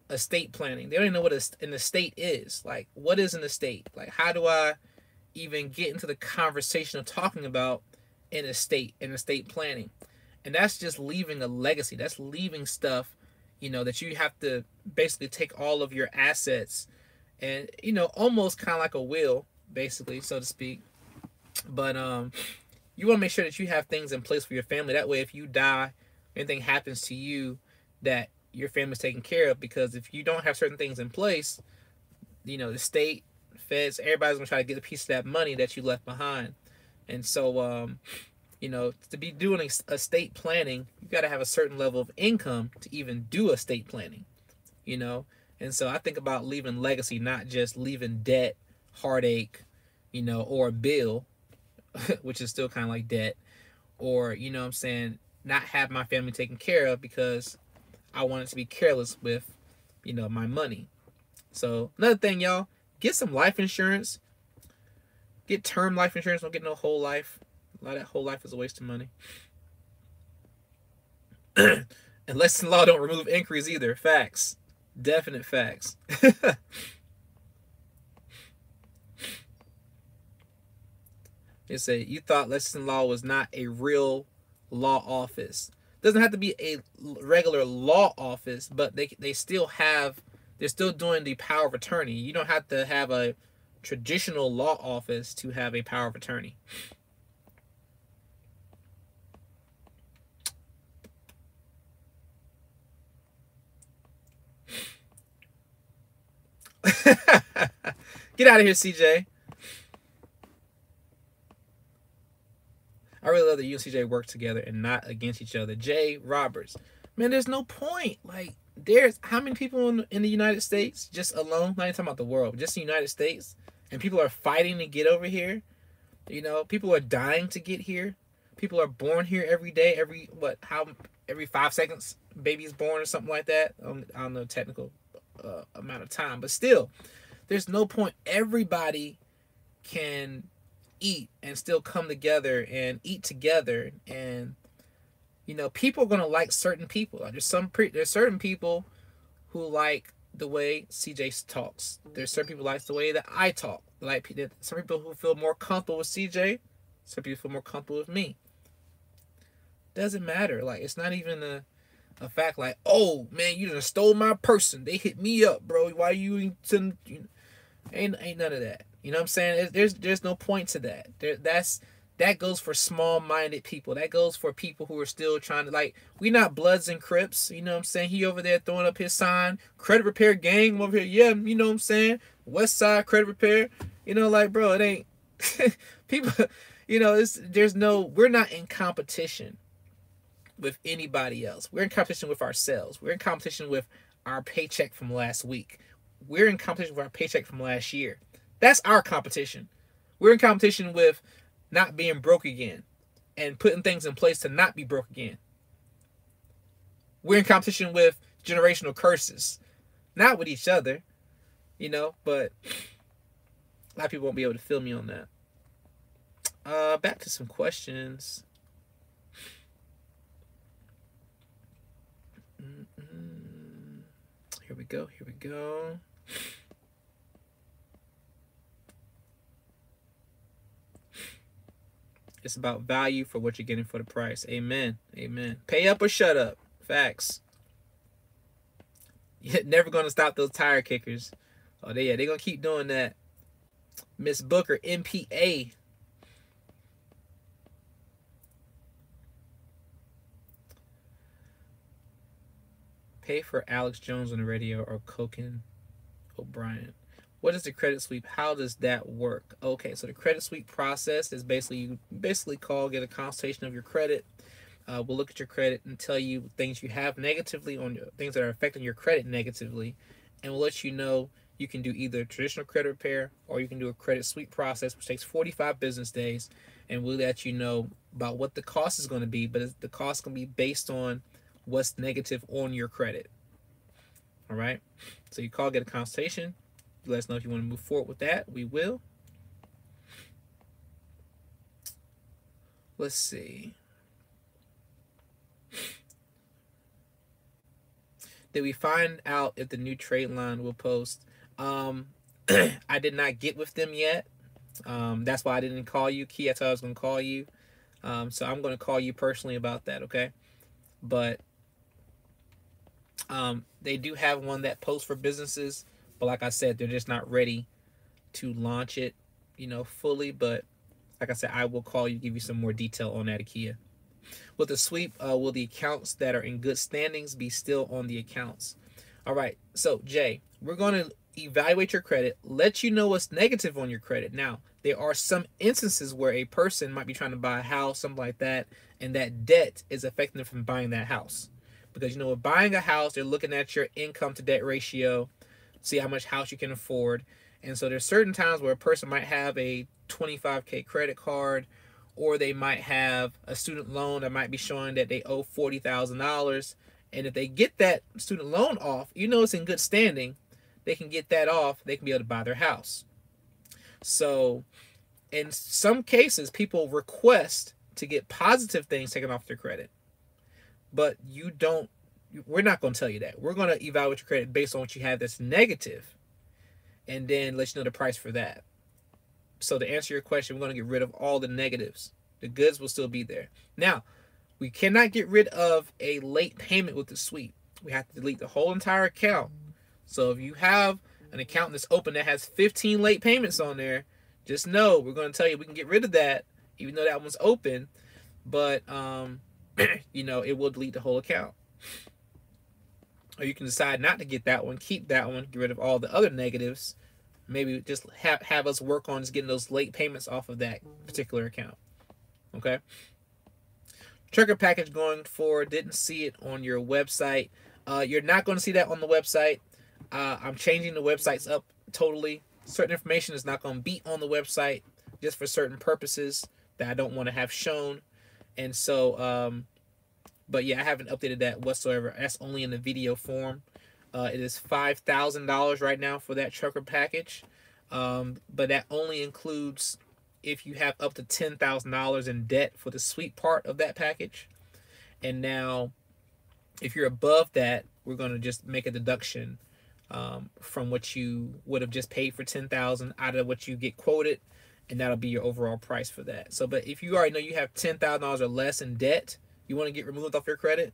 estate planning. They don't even know what an estate is. Like, what is an estate? Like, how do I even get into the conversation of talking about an estate and estate planning? And that's just leaving a legacy. That's leaving stuff, you know, that you have to basically take all of your assets and, you know, almost kind of like a will, basically, so to speak. But you want to make sure that you have things in place for your family. That way, if you die, anything happens to you, that your family's taken care of. Because if you don't have certain things in place, you know, the state, feds, everybody's going to try to get a piece of that money that you left behind. And so, you know, to be doing estate planning, you got to have a certain level of income to even do estate planning, you know. And so I think about leaving legacy, not just leaving debt, heartache, you know, or a bill, which is still kind of like debt, or, you know what I'm saying, not have my family taken care of because I wanted to be careless with, you know, my money. So another thing, y'all, get some life insurance. Get term life insurance. Don't get no whole life. A lot of that whole life is a waste of money. And lesson law don't remove inquiries either. Facts. Definite facts. They say you thought Lexington Law was not a real law office. Doesn't have to be a regular law office, but they still have, they're still doing the power of attorney. You don't have to have a traditional law office to have a power of attorney. Get out of here, CJ. I really love that you and CJ work together and not against each other. Jay Roberts. Man, there's no point. Like, there's how many people in the United States just alone? Not even talking about the world, just the United States. And people are fighting to get over here. You know, people are dying to get here. People are born here every day. Every 5 seconds, baby is born or something like that. I don't know technical amount of time, but still, there's no point. Everybody can eat and still come together and eat together, and you know, people are gonna like certain people. Like there's certain people who like the way CJ talks. There's certain people who like the way that I talk. Like some people who feel more comfortable with CJ. Some people feel more comfortable with me. Doesn't matter. Like, it's not even a fact like, oh man, you done stole my person. They hit me up, bro. Why you ain't none of that. You know what I'm saying? There's no point to that. That goes for small-minded people. That goes for people who are still trying to, like, we not Bloods and Crips. You know what I'm saying? He over there throwing up his sign. Credit Repair Gang over here. Yeah, you know what I'm saying? West Side Credit Repair. You know, like, bro, it ain't. People, you know, we're not in competition with anybody else. We're in competition with ourselves. We're in competition with our paycheck from last week. We're in competition with our paycheck from last year. That's our competition. We're in competition with not being broke again and putting things in place to not be broke again. We're in competition with generational curses, not with each other, you know, but a lot of people won't be able to feel me on that. Back to some questions. Here we go. It's about value for what you're getting for the price. Amen. Pay up or shut up. Facts. You're never going to stop those tire kickers. Oh, they're going to keep doing that. Miss Booker, MPA. Pay for Alex Jones on the radio or Coken O'Brien. What is the credit sweep? How does that work? Okay, so the credit sweep process is basically you get a consultation of your credit. We'll look at your credit and tell you things you have negatively things that are affecting your credit negatively, and we'll let you know you can do either traditional credit repair or you can do a credit sweep process, which takes 45 business days, and we'll let you know about what the cost is going to be, but the cost is going to be based on what's negative on your credit. All right, so you call, get a consultation. Let us know if you want to move forward with that. We will. Let's see. Did we find out if the new trade line will post? I did not get with them yet. That's why I didn't call you, Key. I thought I was going to call you. So I'm going to call you personally about that, okay? But they do have one that posts for businesses. But like I said, they're just not ready to launch it, you know, fully. But like I said, I will call you, give you some more detail on that, Akia. With the sweep, will the accounts that are in good standings be still on the accounts? All right. So, Jay, we're going to evaluate your credit, let you know what's negative on your credit. Now, there are some instances where a person might be trying to buy a house, something like that, and that debt is affecting them from buying that house. Because, you know, with buying a house, they're looking at your income to debt ratio, see how much house you can afford. And so there's certain times where a person might have a $25K credit card, or they might have a student loan that might be showing that they owe $40,000. And if they get that student loan off, you know it's in good standing, they can get that off, they can be able to buy their house. So in some cases, people request to get positive things taken off their credit. But we're not going to tell you that. We're going to evaluate your credit based on what you have that's negative, and then let you know the price for that. So to answer your question, we're going to get rid of all the negatives. The goods will still be there. Now, we cannot get rid of a late payment with the sweep. We have to delete the whole entire account. So if you have an account that's open that has 15 late payments on there, just know we're going to tell you we can get rid of that, even though that one's open. But, you know, it will delete the whole account. Or you can decide not to get that one, keep that one, get rid of all the other negatives. Maybe just have us work on just getting those late payments off of that particular account. Okay. Trucker package going forward. Didn't see it on your website. You're not going to see that on the website. I'm changing the websites up totally. Certain information is not going to be on the website just for certain purposes that I don't want to have shown. And so, but yeah, I haven't updated that whatsoever. That's only in the video form. It is $5,000 right now for that trucker package. But that only includes if you have up to $10,000 in debt for the sweep part of that package. And now, if you're above that, we're going to just make a deduction from what you would have just paid for $10,000 out of what you get quoted, and that'll be your overall price for that. So, but if you already know you have $10,000 or less in debt, you want to get removed off your credit,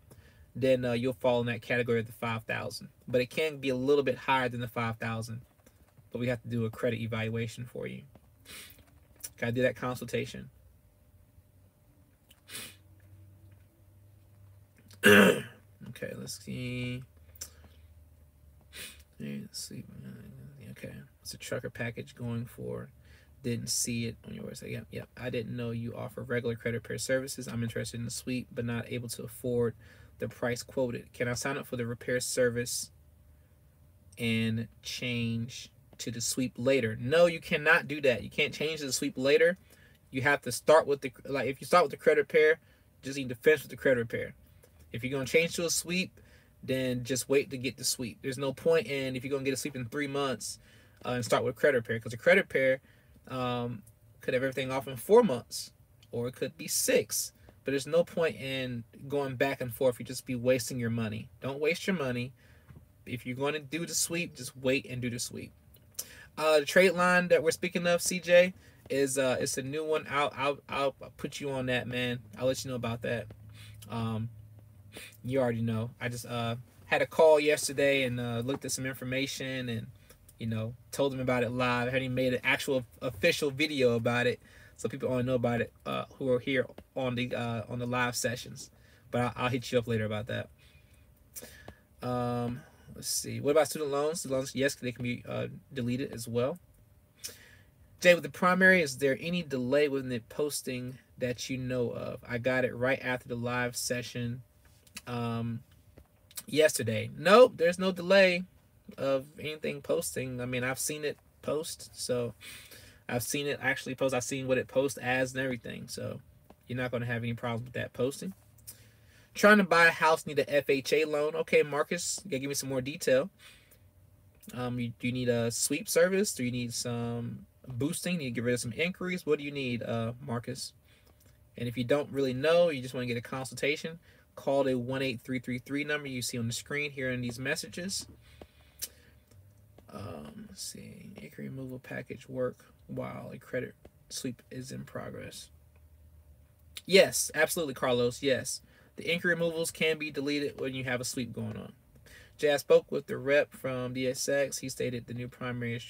then you'll fall in that category of the $5,000. But it can be a little bit higher than the $5,000. But we have to do a credit evaluation for you. Gotta do that consultation. Okay, let's see. Let's see. Okay, it's a trucker package going for. Didn't see it on your website. Yep. I didn't know you offer regular credit repair services. I'm interested in the sweep, but not able to afford the price quoted. Can I sign up for the repair service and change to the sweep later? No, you cannot do that. You can't change to the sweep later. You have to start with the, like, if you start with the credit repair, just need to finish with the credit repair. If you're going to change to a sweep, then just wait to get the sweep. There's no point in, if you're going to get a sweep in 3 months and start with credit repair, because the credit repair could have everything off in 4 months, or it could be 6. But there's no point in going back and forth. You just be wasting your money. Don't waste your money. If you're going to do the sweep, just wait and do the sweep. The trade line that we're speaking of, CJ, is it's a new one. I'll put you on that, man. I'll let you know about that. You already know. I just had a call yesterday and looked at some information and, you know, told them about it live. I hadn't made an actual official video about it, so people only know about it who are here on the live sessions. But I'll hit you up later about that. Let's see. What about student loans? Student loans, yes, they can be deleted as well. Jay, with the primary, is there any delay with it posting that you know of? I got it right after the live session yesterday. Nope, there's no delay of anything posting. I mean, I've seen it post, so I've seen it actually post. I've seen what it posts as and everything, so you're not going to have any problem with that posting. Trying to buy a house, need a FHA loan. Okay, Marcus, you gotta give me some more detail. Do you need a sweep service? Do you need some boosting? Do you get rid of some inquiries? What do you need, Marcus? And if you don't really know, you just want to get a consultation, call the 18333 number you see on the screen here in these messages. Let's see. Inquiry removal package work while a credit sweep is in progress. Yes, absolutely, Carlos. Yes. The inquiry removals can be deleted when you have a sweep going on. Jay, I spoke with the rep from DSX. He stated the new primary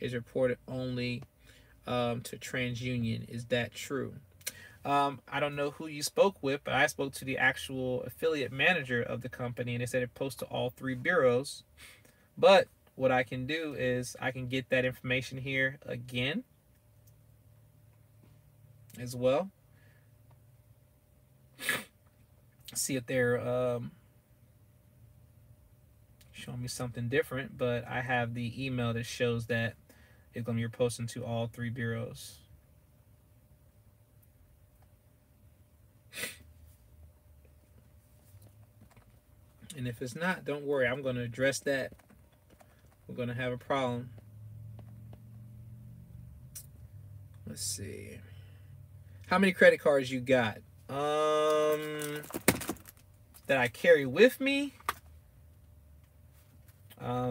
is reported only to TransUnion. Is that true? I don't know who you spoke with, but I spoke to the actual affiliate manager of the company, and they said it posts to all 3 bureaus. But what I can do is I can get that information here again as well. See if they're showing me something different, but I have the email that shows that it's going to be posting to all 3 bureaus. And if it's not, don't worry, I'm going to address that. We're going to have a problem. Let's see. How many credit cards you got? That I carry with me.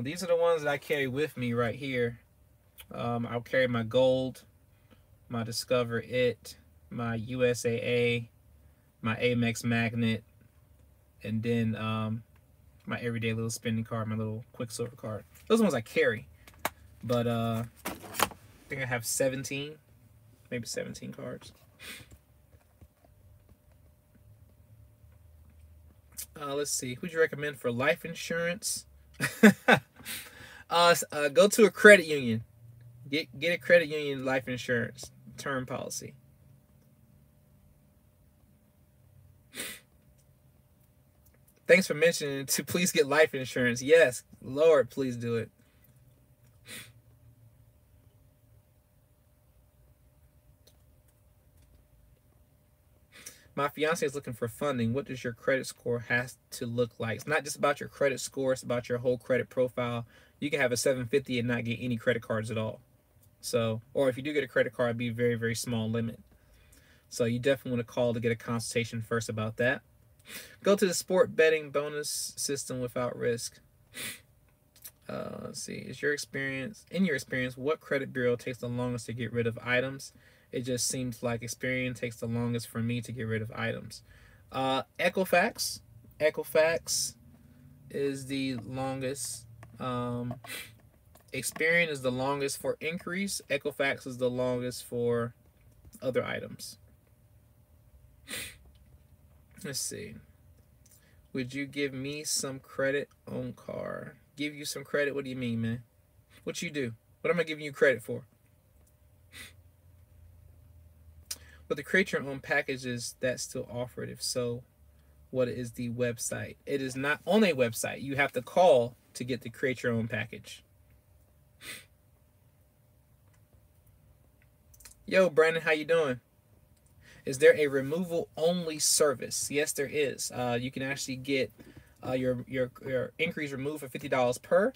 These are the ones that I carry with me right here. I'll carry my Gold, my Discover It, my USAA, my Amex Magnet, and then my everyday little spending card, my little Quicksilver card. Those are ones I carry. But I think I have 17, maybe 17 cards. Let's see. Who'd you recommend for life insurance? Go to a credit union. Get a credit union life insurance term policy. Thanks for mentioning to please get life insurance. Yes, Lord, please do it. My fiance is looking for funding. What does your credit score has to look like? It's not just about your credit score, it's about your whole credit profile. You can have a 750 and not get any credit cards at all. So, or if you do get a credit card, it'd be a very, very small limit. So you definitely want to call to get a consultation first about that. Go to the sport betting bonus system without risk. Let's see. In your experience, what credit bureau takes the longest to get rid of items? It just seems like Experian takes the longest for me to get rid of items. Equifax. Equifax is the longest. Experian is the longest for increase. Equifax is the longest for other items. Let's see. Would you give me some credit on car? Give you some credit? What do you mean, man? What you do? What am I giving you credit for? But the create your own packages that's still offered. If so, what is the website? It is not on a website. You have to call to get the create your own package. Yo, Brandon, how you doing? Is there a removal only service? Yes, there is. You can actually get your inquiries removed for $50 per.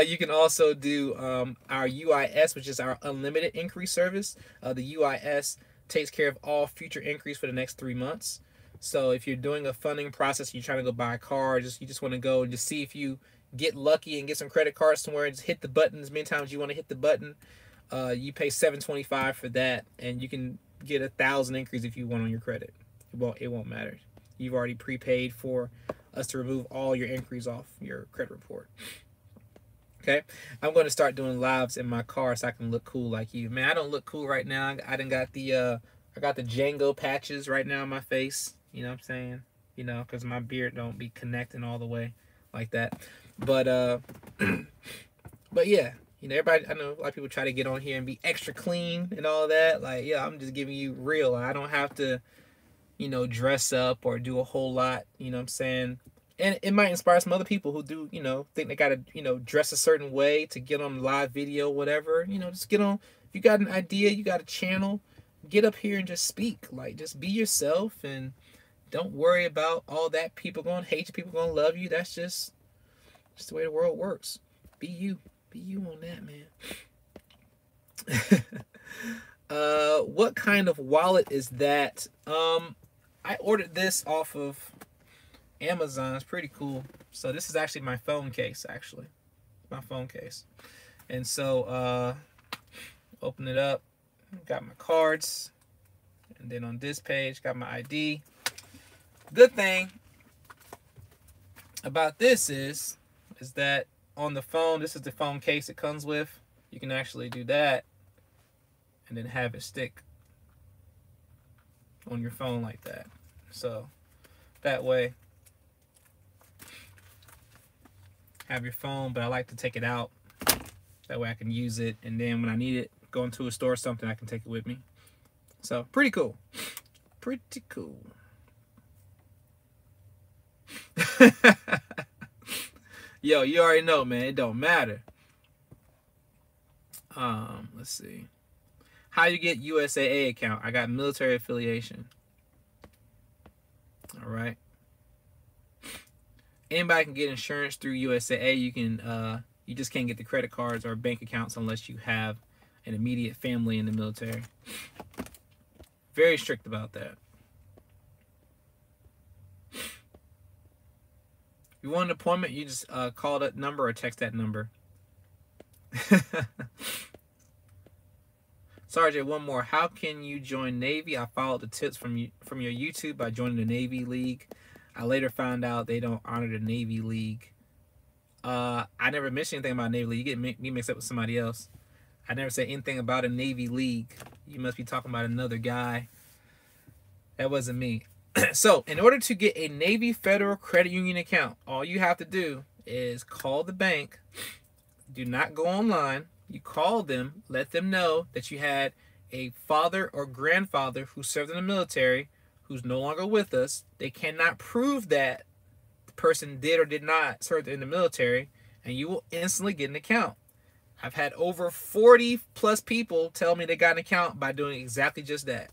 You can also do our UIS, which is our unlimited inquiry service. The UIS takes care of all future inquiries for the next 3 months. So if you're doing a funding process, you're trying to go buy a car, you just want to go and just see if you get lucky and get some credit cards somewhere, and just hit the button as many times as you want to hit the button. You pay $725 for that, and you can get 1,000 inquiries if you want on your credit. It won't matter. You've already prepaid for us to remove all your inquiries off your credit report. Okay, I'm going to start doing lives in my car so I can look cool like you. Man, I don't look cool right now. I done got the I got the Django patches right now on my face. You know what I'm saying? You know, because my beard don't be connecting all the way like that. But but yeah, you know, everybody, I know a lot of people try to get on here and be extra clean and all that. Like, yeah, I'm just giving you real. I don't have to, you know, dress up or do a whole lot. You know what I'm saying? And it might inspire some other people who do, you know, think they gotta, you know, dress a certain way to get on live video, whatever. You know, just get on. If you got an idea, you got a channel, get up here and just speak. Like, just be yourself and don't worry about all that. People gonna hate you, people gonna love you. That's just the way the world works. Be you. Be you on that, man. What kind of wallet is that? I ordered this off of Amazon. It's pretty cool. So this is actually my phone case, actually. My phone case. And so open it up. Got my cards. And then on this page, got my ID. Good thing about this is that on the phone, this is the phone case it comes with. You can actually do that and then have it stick on your phone like that. So that way, have your phone, but I like to take it out. That way I can use it, and then when I need it, go into a store or something, I can take it with me. So pretty cool. Pretty cool. Yo, you already know, man. It don't matter. Let's see. How you get USAA account? I got military affiliation. All right. Anybody can get insurance through USAA. You can. You just can't get the credit cards or bank accounts unless you have an immediate family in the military. Very strict about that. If you want an appointment, you just call that number or text that number. Sergeant, one more. How can you join Navy? I followed the tips from your YouTube by joining the Navy League. I later found out they don't honor the Navy League. I never mentioned anything about Navy League. You get me mixed up with somebody else. I never said anything about a Navy League. You must be talking about another guy. That wasn't me. So, in order to get a Navy Federal Credit Union account, all you have to do is call the bank. Do not go online. You call them, let them know that you had a father or grandfather who served in the military who's no longer with us. They cannot prove that the person did or did not serve in the military, and you will instantly get an account. I've had over 40 plus people tell me they got an account by doing exactly just that.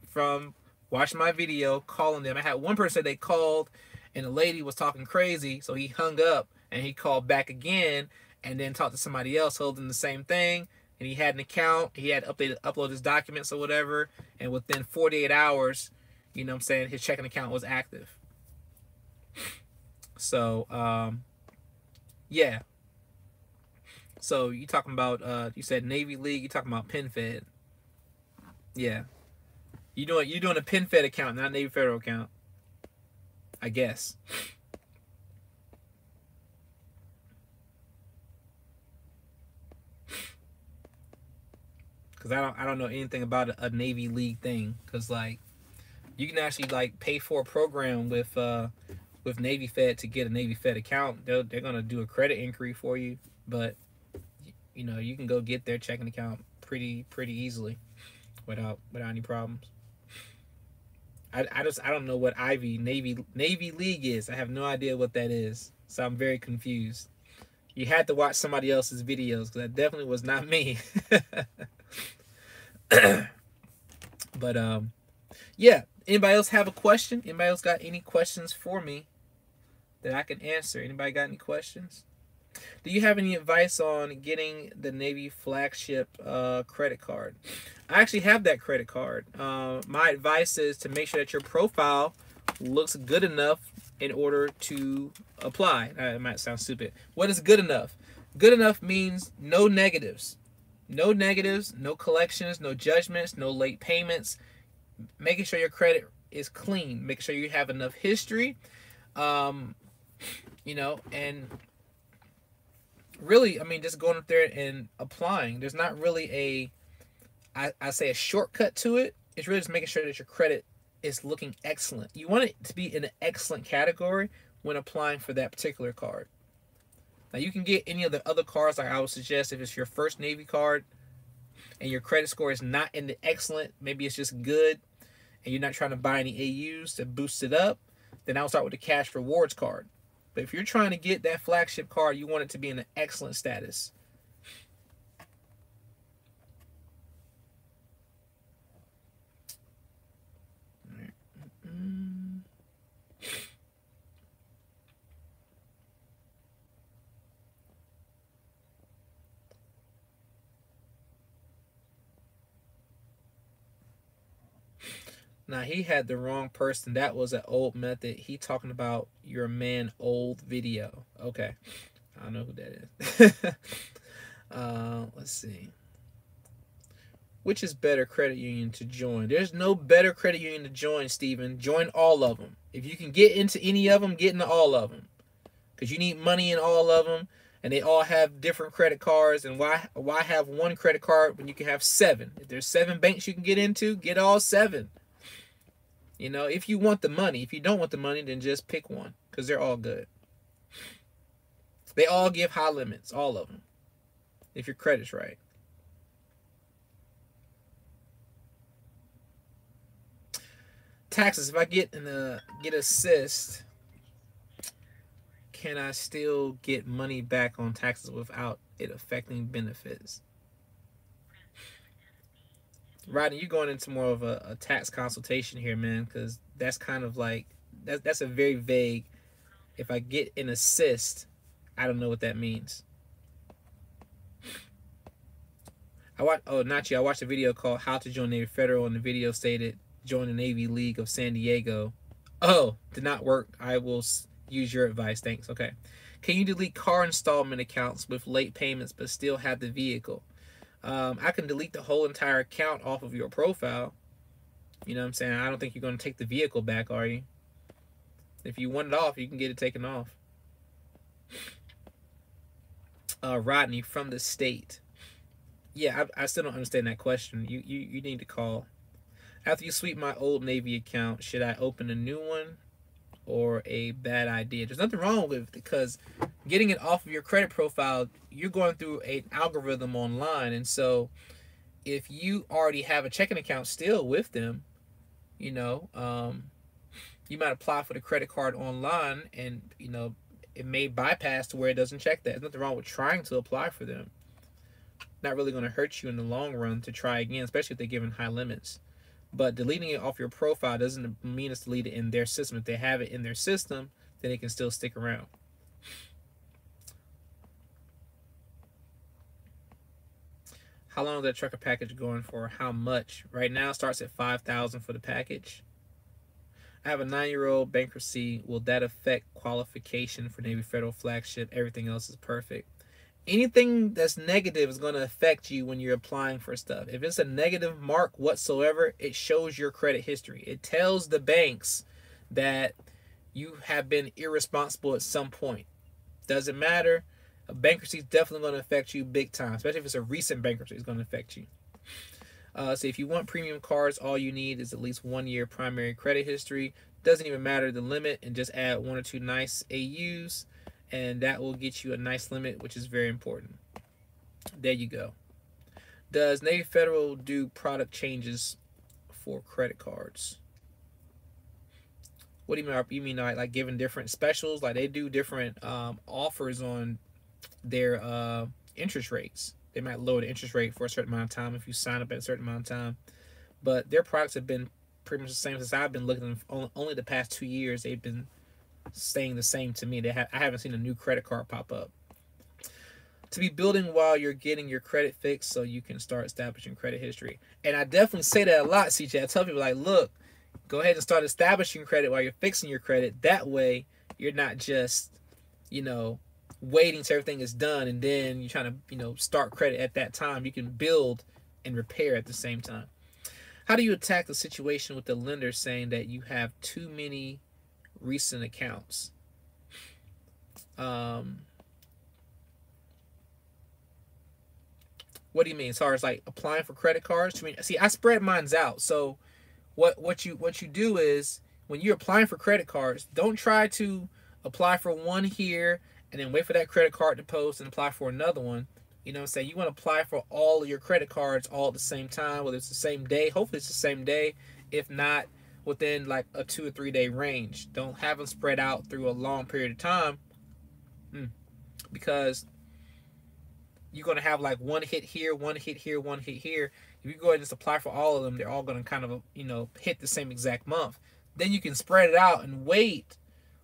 From watching my video, calling them. I had one person they called and the lady was talking crazy, so he hung up and he called back again and then talked to somebody else holding the same thing. And he had an account. He had upload his documents or whatever. And within 48 hours, you know what I'm saying, his checking account was active. So, yeah. So you talking about, you said Navy League, you talking about PenFed. Yeah. You doing a PenFed account, not a Navy Federal account. I guess. Cause I don't know anything about a Navy League thing. Cause like you can actually like pay for a program with Navy Fed to get a Navy Fed account. They're gonna do a credit inquiry for you, but you know you can go get their checking account pretty easily without any problems. I don't know what Navy League is. I have no idea what that is, so I'm very confused. You had to watch somebody else's videos because that definitely was not me. But yeah. Anybody else have a question? Anybody else got any questions for me that I can answer? Anybody got any questions? Do you have any advice on getting the Navy flagship credit card? I actually have that credit card. My advice is to make sure that your profile looks good enough in order to apply. It might sound stupid. What is good enough? Good enough means no negatives. No negatives, no collections, no judgments, no late payments. Making sure your credit is clean. Making sure you have enough history. You know, and really, I mean, just going up there and applying. There's not really I say a shortcut to it. It's really just making sure that your credit is looking excellent. You want it to be in an excellent category when applying for that particular card. Now, you can get any of the other cards. Like I would suggest, if it's your first Navy card and your credit score is not in the excellent, maybe it's just good, and you're not trying to buy any AUs to boost it up, then I'll start with the cash rewards card. But if you're trying to get that flagship card, you want it to be in an excellent status. Now, he had the wrong person. That was an old method. He talking about your man old video. Okay. I don't know who that is. Let's see. Which is better credit union to join? There's no better credit union to join, Steven. Join all of them. If you can get into any of them, get into all of them. Because you need money in all of them. And they all have different credit cards. And why have one credit card when you can have 7? If there's 7 banks you can get into, get all 7. You know, if you want the money. If you don't want the money, then just pick one. Because they're all good. They all give high limits. All of them. If your credit's right. Taxes. If I get assist, can I still get money back on taxes without it affecting benefits? Rodney, you're going into more of a tax consultation here, man, because that's kind of like that's a very vague. If I get an assist, I don't know what that means. I watched a video called "How to Join Navy Federal," and the video stated, "Join the Navy League of San Diego." Oh, did not work. I will use your advice. Thanks. Okay. Can you delete car installment accounts with late payments but still have the vehicle? I can delete the whole entire account off of your profile. You know what I'm saying? I don't think you're going to take the vehicle back, are you? If you want it off, you can get it taken off. Rodney from the state. Yeah, I still don't understand that question. You need to call. After you sweep my Old Navy account, should I open a new one or a bad idea? There's nothing wrong with it, because getting it off of your credit profile, you're going through an algorithm online. And so if you already have a checking account still with them, you know, you might apply for the credit card online, and, you know, it may bypass to where it doesn't check that. There's nothing wrong with trying to apply for them. Not really going to hurt you in the long run to try again, especially if they're given high limits. But deleting it off your profile doesn't mean it's deleted in their system. If they have it in their system, then it can still stick around. How long is that trucker package going for? How much? Right now it starts at $5,000 for the package. I have a 9-year-old bankruptcy. Will that affect qualification for Navy Federal flagship? Everything else is perfect. Anything that's negative is going to affect you when you're applying for stuff. If it's a negative mark whatsoever, it shows your credit history. It tells the banks that you have been irresponsible at some point. Doesn't matter. A bankruptcy is definitely going to affect you big time, especially if it's a recent bankruptcy. It's going to affect you. So if you want premium cards, all you need is at least 1 year primary credit history. Doesn't even matter the limit, and just add 1 or 2 nice AUs, and that will get you a nice limit, which is very important. There you go. Does Navy Federal do product changes for credit cards? What do you mean? You mean like giving different specials? Like they do different offers on their interest rates. They might lower the interest rate for a certain amount of time if you sign up at a certain amount of time. But their products have been pretty much the same since I've been looking. Only the past 2 years they've been staying the same to me. I haven't seen a new credit card pop up. To be building while you're getting your credit fixed so you can start establishing credit history. And I definitely say that a lot, CJ. I tell people, like, look, go ahead and start establishing credit while you're fixing your credit. That way you're not just, you know, waiting till everything is done and then you're trying to, you know, start credit at that time. You can build and repair at the same time. How do you attack the situation with the lender saying that you have too many recent accounts? What do you mean? As far as like applying for credit cards? See, I spread mines out. So what you do is when you're applying for credit cards, don't try to apply for one here and then wait for that credit card to post and apply for another one. You know what I'm saying? You want to apply for all of your credit cards all at the same time, whether it's the same day. Hopefully it's the same day. If not, within like a 2 or 3 day range. Don't have them spread out through a long period of time, because you're going to have like one hit here, one hit here, one hit here. If you go ahead and just apply for all of them, they're all going to kind of, you know, hit the same exact month. Then you can spread it out and wait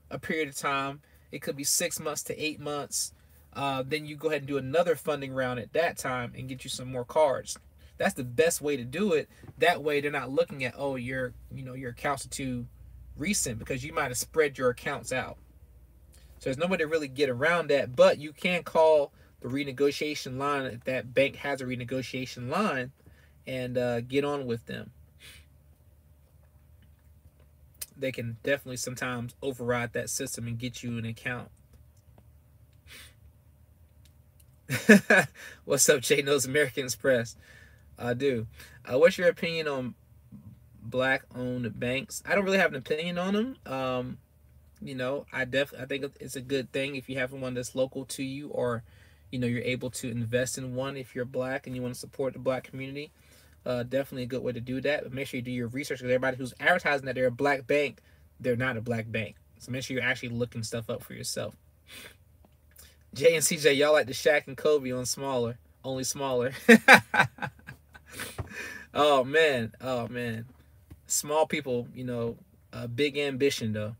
a period of time. It could be 6 months to 8 months. Then you go ahead and do another funding round at that time and get you some more cards. That's the best way to do it. That way they're not looking at, oh, your accounts are too recent, because you might have spread your accounts out. So there's no way to really get around that, but you can call the renegotiation line if that bank has a renegotiation line and get on with them. They can definitely sometimes override that system and get you an account. What's up, Jay Knows American Express? I do. What's your opinion on black-owned banks? I don't really have an opinion on them. You know, I think it's a good thing if you have one that's local to you, or, you know, you're able to invest in one if you're black and you want to support the black community. Definitely a good way to do that. But make sure you do your research, because everybody who's advertising that they're a black bank, they're not a black bank. So make sure you're actually looking stuff up for yourself. Jay and CJ, y'all like the Shaq and Kobe on Smaller, only smaller. Oh man, small people, you know, big ambition though.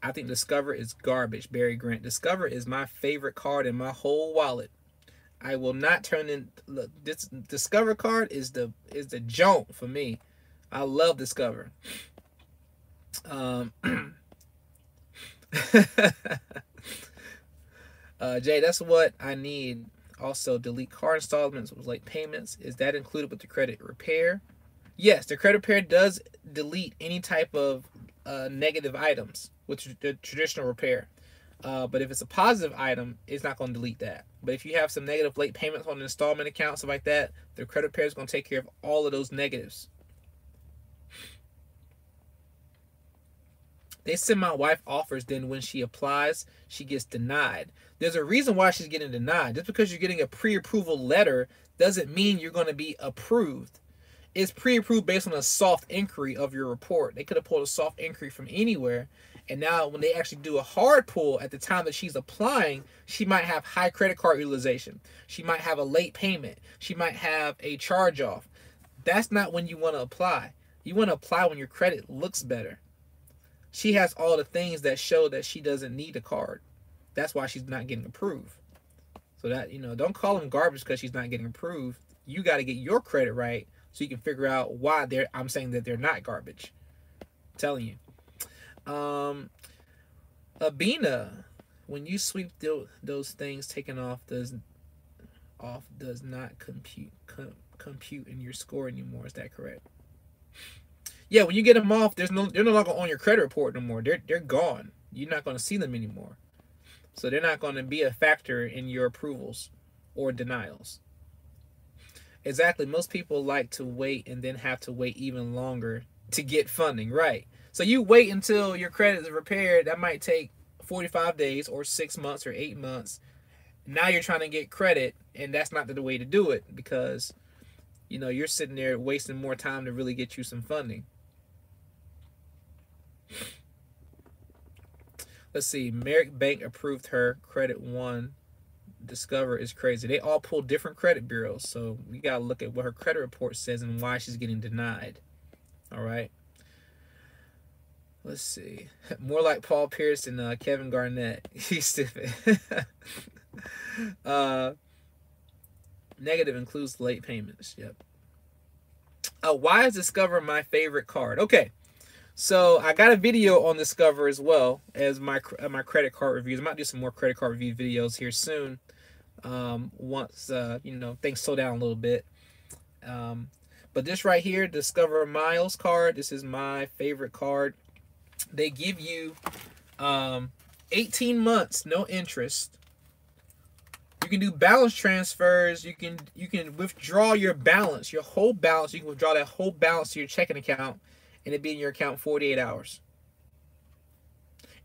I think Discover is garbage. Barry Grant. Discover is my favorite card in my whole wallet. I will not turn in. Look, this Discover card is the joint for me. I love Discover. Jay, that's what I need. Also, delete car installments with late payments. Is that included with the credit repair? Yes, the credit repair does delete any type of negative items with the traditional repair. But if it's a positive item, it's not going to delete that. But if you have some negative late payments on an installment account, stuff like that, the credit repair is going to take care of all of those negatives. They send my wife offers, then when she applies, she gets denied. There's a reason why she's getting denied. Just because you're getting a pre-approval letter doesn't mean you're going to be approved. It's pre-approved based on a soft inquiry of your report. They could have pulled a soft inquiry from anywhere. And now when they actually do a hard pull at the time that she's applying, she might have high credit card utilization. She might have a late payment. She might have a charge-off. That's not when you want to apply. You want to apply when your credit looks better. She has all the things that show that she doesn't need a card. That's why she's not getting approved. So that, don't call them garbage because she's not getting approved. You got to get your credit right so you can figure out why I'm saying that they're not garbage. I'm telling you. Abina, when you sweep those things taken off does not compute in your score anymore. Is that correct? Yeah, when you get them off, they're no longer on your credit report no more. They're gone. You're not going to see them anymore. So they're not going to be a factor in your approvals or denials. Exactly. Most people like to wait and then have to wait even longer to get funding. Right. So you wait until your credit is repaired. That might take 45 days or 6 months or 8 months. Now you're trying to get credit, and that's not the way to do it because, you're sitting there wasting more time to really get you some funding. Let's see. Merrick Bank approved her. Credit One. Discover is crazy. They all pull different credit bureaus, so we got to look at what her credit report says and why she's getting denied. All right. Let's see. More like Paul Pierce and Kevin Garnett. He's stupid. Negative includes late payments. Yep. Why is Discover my favorite card? Okay. So I got a video on Discover as well as my credit card reviews. I might do some more credit card review videos here soon. Once things slow down a little bit. But this right here, Discover Miles card. This is my favorite card. They give you 18 months, no interest. You can do balance transfers. You can withdraw your balance, your whole balance. You can withdraw that whole balance to your checking account, and it be in your account 48 hours.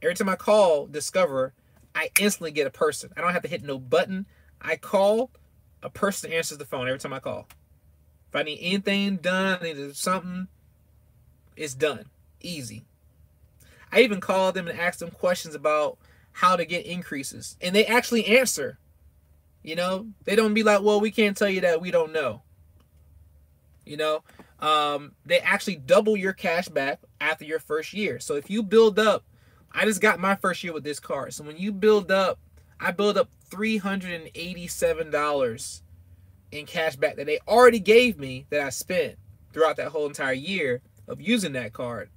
Every time I call Discover, I instantly get a person. I don't have to hit no button. I call, a person answers the phone every time I call. If I need anything done, I need something, it's done. Easy. I even call them and ask them questions about how to get increases. And they actually answer. They don't be like, well, we can't tell you that, we don't know. They actually double your cash back after your first year. So if you build up, I just got my first year with this card. So when you build up, I build up $387 in cash back that they already gave me that I spent throughout that whole entire year of using that card.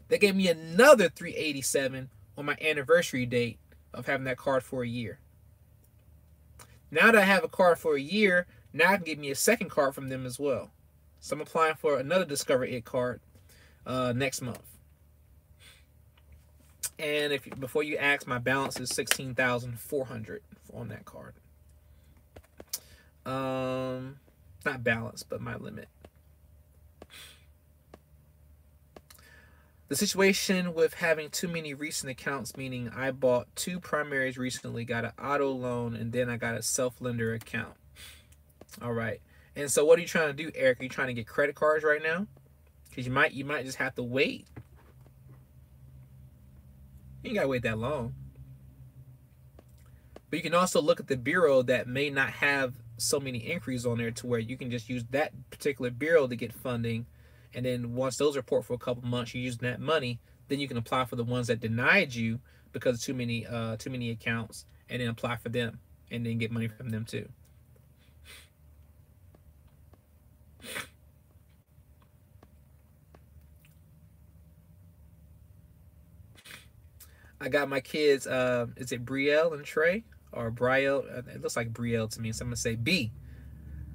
They gave me another $387 on my anniversary date of having that card for a year. Now that I have a card for a year, now I can get me a second card from them as well. So I'm applying for another Discover It card next month. And before you ask, my balance is $16,400 on that card. Not balance, but my limit. The situation with having too many recent accounts, meaning I bought 2 primaries recently, got an auto loan, and then I got a self-lender account. All right. And so what are you trying to do, Eric? Are you trying to get credit cards right now? Because you might just have to wait. You ain't got to wait that long. But you can also look at the bureau that may not have so many inquiries on there to where you can just use that particular bureau to get funding. And then once those report for a couple months, you're using that money, then you can apply for the ones that denied you because of too many accounts, and then apply for them and then get money from them too. I got my kids, is it Brielle and Trey? Or Brielle? It looks like Brielle to me, so I'm going to say B.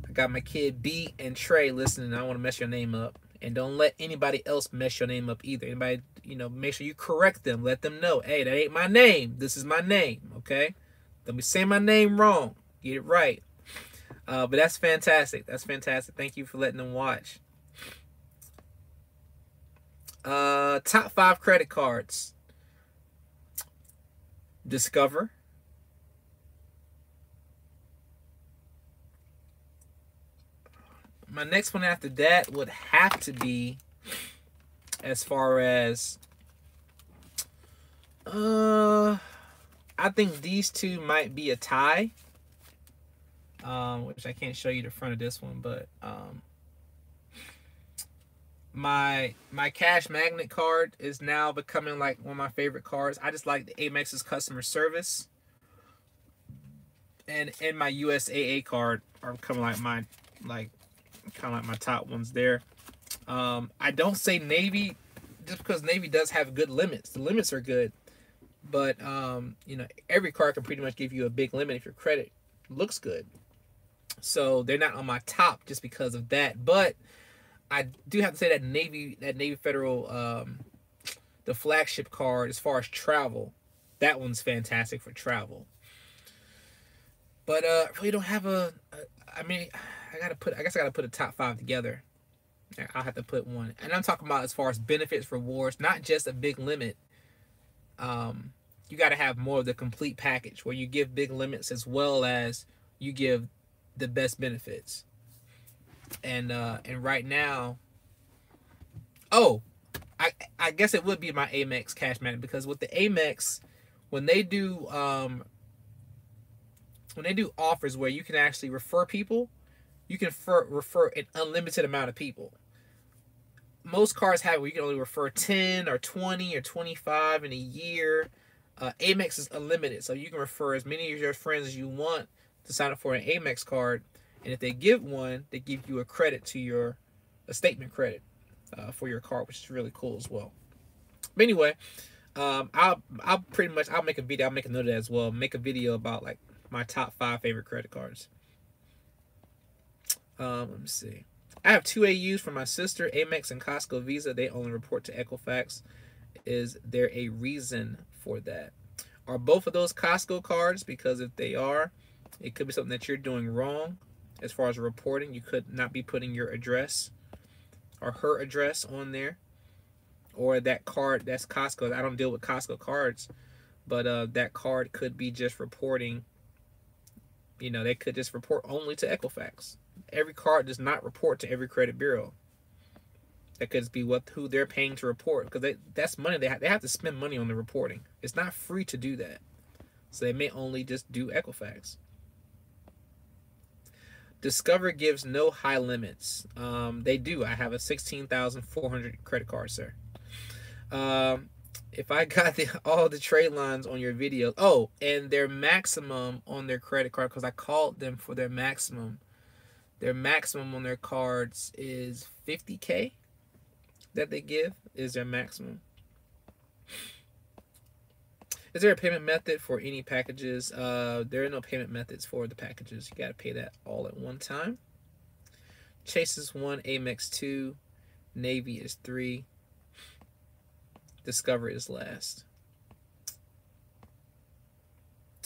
I got my kid B and Trey listening. I don't want to mess your name up. And don't let anybody else mess your name up either. Anybody, make sure you correct them. Let them know, hey, that ain't my name. This is my name, okay? Don't be saying my name wrong. Get it right. But that's fantastic. That's fantastic. Thank you for letting them watch. Top 5 credit cards. Discover. My next one after that would have to be, as far as I think these two might be a tie. Which I can't show you the front of this one, but my Cash Magnet card is now becoming like one of my favorite cards. I just like the Amex's customer service, and my USAA card are becoming like my kind of like my top ones there. I don't say Navy just because Navy does have good limits. The limits are good, but you know, every card can pretty much give you a big limit if your credit looks good. So they're not on my top just because of that. But I do have to say that Navy Federal, the flagship card as far as travel, that one's fantastic for travel. But really don't have I mean, I guess I gotta put a top 5 together. I'll have to put one, and I'm talking about as far as benefits, rewards, not just a big limit. You got to have more of the complete package where you give big limits as well as you give the best benefits. And right now, I guess it would be my Amex Cash Magnet, because with the Amex, when they do offers where you can actually refer people, you can refer an unlimited amount of people. Most cards have where you can only refer 10 or 20 or 25 in a year. Amex is unlimited, so you can refer as many of your friends as you want to sign up for an Amex card, and if they give one, they give you a credit to a statement credit for your card, which is really cool as well. But anyway, I'll make a video. I'll make a note of that as well. Make a video about like my top 5 favorite credit cards. Let me see. I have 2 AUs for my sister, Amex and Costco Visa. They only report to Equifax. Is there a reason for that? Are both of those Costco cards? Because if they are, it could be something that you're doing wrong as far as reporting. You could not be putting your address or her address on there. Or that card, that's Costco. I don't deal with Costco cards, but that card could be just reporting. You know, they could just report only to Equifax. Every card does not report to every credit bureau. That could be who they're paying to report, because that's money. They have to spend money on the reporting. It's not free to do that. So they may only just do Equifax. Discover gives no high limits. They do. I have a 16,400 credit card, sir. If I got all the trade lines on your video, and their maximum on their credit card, because I called them for their maximum. Their maximum on their cards is $50K that they give is their maximum. Is there a payment method for any packages? There are no payment methods for the packages. You got to pay that all at one time. Chase is 1, Amex 2, Navy is 3, Discover is last.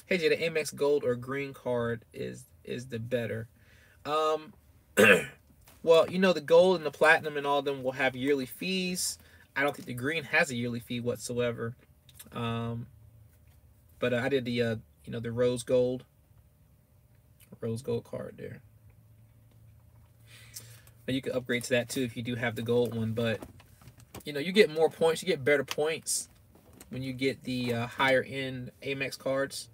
Hey Jay, the Amex Gold or Green card is the better. Well, you know, the Gold and the Platinum and all of them will have yearly fees. I don't think the Green has a yearly fee whatsoever. But I did the the Rose Gold card there. And you can upgrade to that too if you do have the Gold one. But you know, you get more points. You get better points when you get the higher end Amex cards.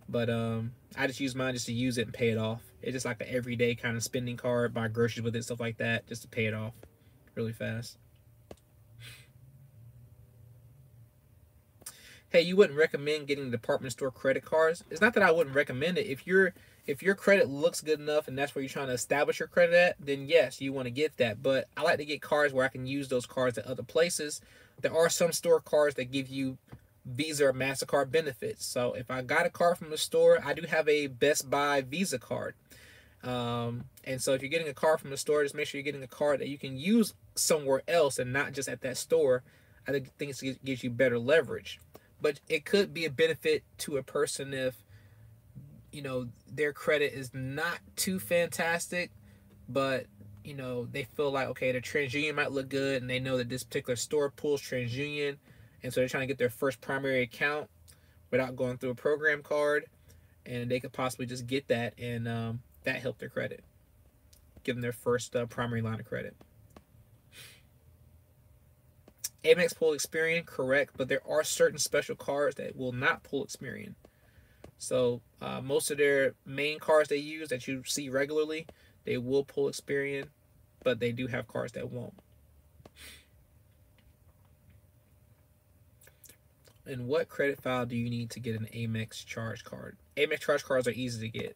But I just use mine just to use it and pay it off. It's just like an everyday kind of spending card, buy groceries with it, stuff like that, just to pay it off really fast. Hey, you wouldn't recommend getting department store credit cards? It's not that I wouldn't recommend it. If your credit looks good enough and that's where you're trying to establish your credit at, then yes, you want to get that. But I like to get cards where I can use those cards at other places. There are some store cards that give you Visa or MasterCard benefits. So if I got a card from the store, I do have a Best Buy Visa card. And so if you're getting a card from the store, just make sure you're getting a card that you can use somewhere else and not just at that store. I think it gives you better leverage. But it could be a benefit to a person if, you know, their credit is not too fantastic, but, you know, they feel like, okay, their TransUnion might look good, and they know that this particular store pulls TransUnion, and so they're trying to get their first primary account. without going through a program card, and they could possibly just get that, and that helped their credit, give them their first primary line of credit. Amex pull Experian, correct, but there are certain special cards that will not pull Experian. So most of their main cards they use that you see regularly, they will pull Experian, but they do have cards that won't. And what credit file do you need to get an Amex charge card? Amex charge cards are easy to get.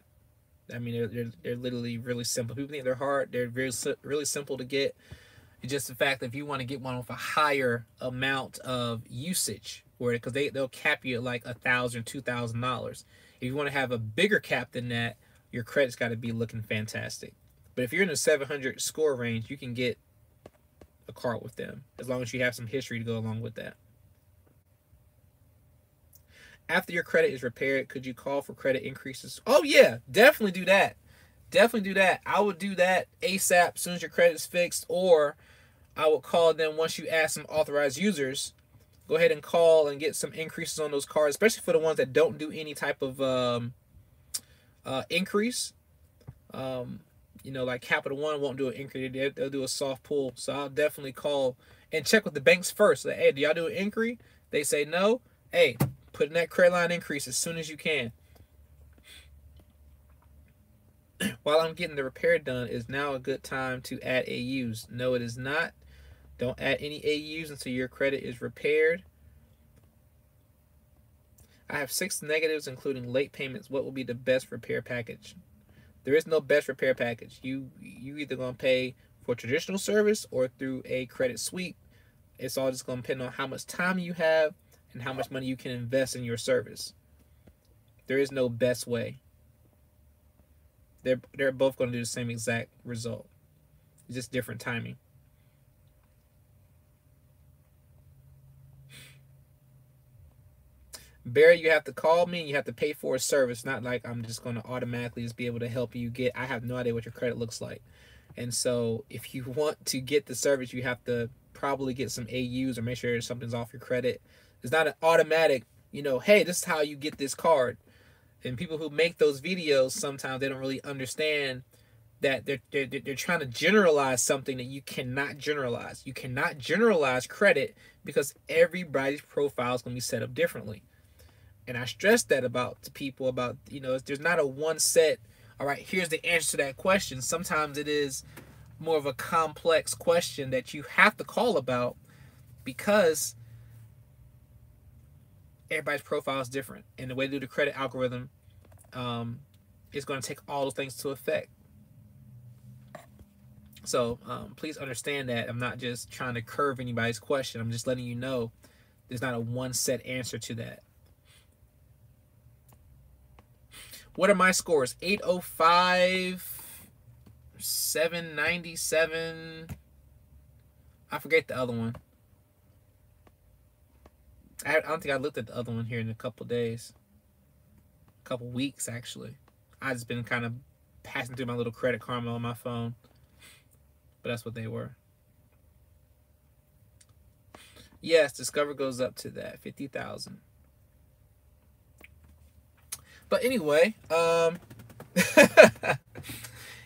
I mean, they're literally really simple. People think they're hard. They're really simple to get. It's just the fact that if you want to get one with a higher amount of usage, where because they'll cap you at like $1,000, $2,000. If you want to have a bigger cap than that, your credit's got to be looking fantastic. But if you're in the 700 score range, you can get a card with them as long as you have some history to go along with that. After your credit is repaired, could you call for credit increases? Oh yeah, definitely do that. Definitely do that. I would do that ASAP as soon as your credit is fixed, or I would call them once you add some authorized users. Go ahead and call and get some increases on those cards, especially for the ones that don't do any type of increase. Like Capital One won't do an increase. They'll do a soft pull. So I'll definitely call and check with the banks first. Like, hey, do y'all do an increase? They say no. Hey, put in that credit line increase as soon as you can. While I'm getting the repair done, is now a good time to add AUs? No, it is not. Don't add any AUs until your credit is repaired. I have 6 negatives, including late payments. What will be the best repair package? There is no best repair package. You either going to pay for traditional service or through a credit sweep. It's all just going to depend on how much time you have and how much money you can invest in your service. There is no best way. They're both going to do the same exact result. It's just different timing. Barry, you have to call me and you have to pay for a service. Not like I'm just going to automatically just be able to help you get. I have no idea what your credit looks like. And so if you want to get the service, you have to probably get some AUs or make sure something's off your credit. It's not an automatic, hey, this is how you get this card. And people who make those videos, sometimes they don't really understand that they're trying to generalize something that you cannot generalize. You cannot generalize credit because everybody's profile is going to be set up differently. And I stress that to people about, there's not a one set, all right, here's the answer to that question. Sometimes it is more of a complex question that you have to call about because everybody's profile is different. And the way to do the credit algorithm is going to take all those things to effect. So please understand that I'm not just trying to curve anybody's question. I'm just letting you know there's not a one set answer to that. What are my scores? 805, 797. I forget the other one. I don't think I looked at the other one here in a couple days. A couple weeks, actually. I've just been kind of passing through my little Credit Karma on my phone. But that's what they were. Yes, Discover goes up to that, 50,000. But anyway,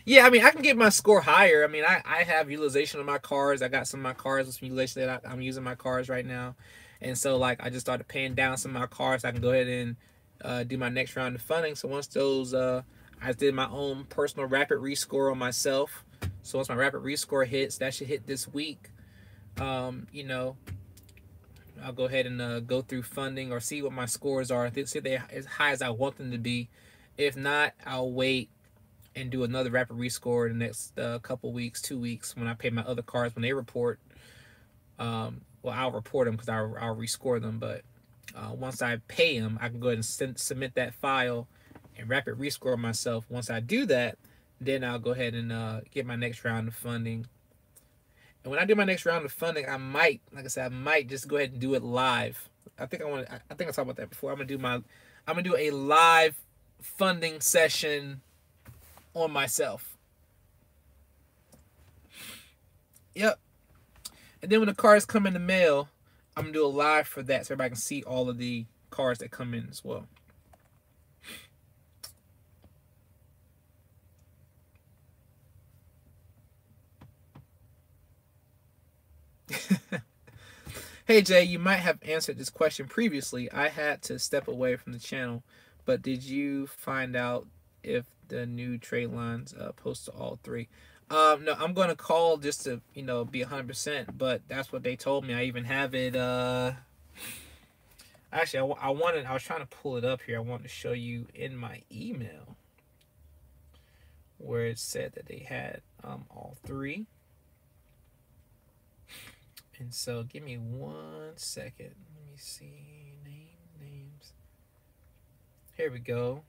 yeah, I mean, I can get my score higher. I mean, I have utilization of my cards. I got some of my cards with utilization that I'm using my cards right now. And so, like, I just started paying down some of my cards. So I can go ahead and do my next round of funding. So once those, I did my own personal rapid rescore on myself. So once my rapid rescore hits, that should hit this week. I'll go ahead and go through funding or see what my scores are. See if they're as high as I want them to be. If not, I'll wait and do another rapid rescore in the next couple weeks, 2 weeks, when I pay my other cards when they report. Well, I'll report them because I'll rescore them. But once I pay them, I can go ahead and submit that file and rapid rescore myself. Once I do that, then I'll go ahead and get my next round of funding. And when I do my next round of funding, I might just go ahead and do it live. I think I talked about that before. I'm gonna do a live funding session on myself. Yep. And then when the cards come in the mail, I'm gonna do a live for that so everybody can see all of the cars that come in as well. Hey Jay, you might have answered this question previously. I had to step away from the channel, but did you find out if the new trade lines post to all three? No, I'm gonna call just to be 100%, but that's what they told me. I even have it. Actually, I was trying to pull it up here. I wanted to show you in my email where it said that they had all three. And so, give me 1 second. Let me see names. Here we go.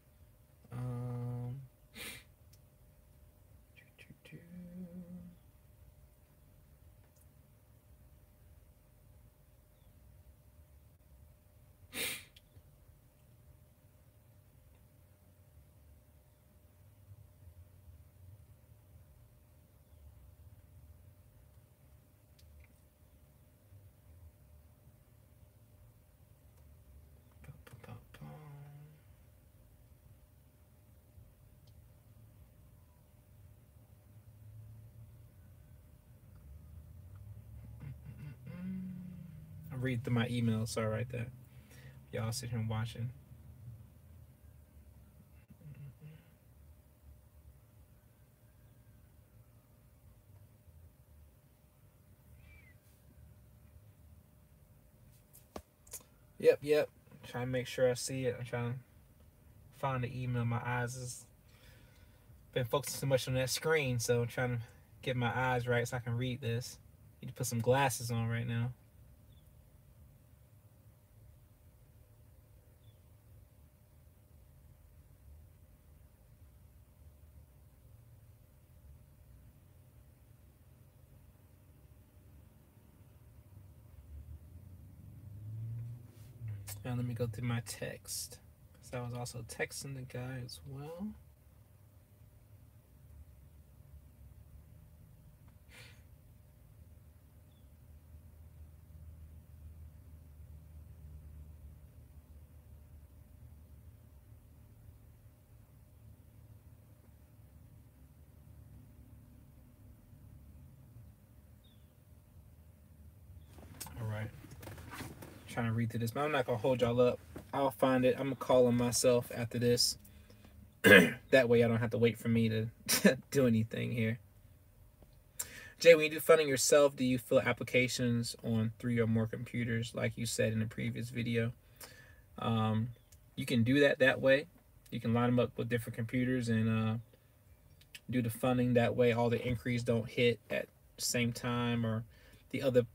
I'm reading through my email. Sorry, right there. Y'all sitting here watching. Yep. Trying to make sure I see it. I'm trying to find the email. My eyes has been focusing too much on that screen, so I'm trying to get my eyes right so I can read this. Need to put some glasses on right now. Now let me go through my text, because I was also texting the guy as well. Alright. Trying to read through this, but I'm not going to hold y'all up. I'll find it. I'm going to call him myself after this. That way I don't have to wait for me to do anything here. Jay, when you do funding yourself, do you fill applications on 3 or more computers, like you said in the previous video? You can do that way. You can line them up with different computers and do the funding that way. All the inquiries don't hit at the same time, or the other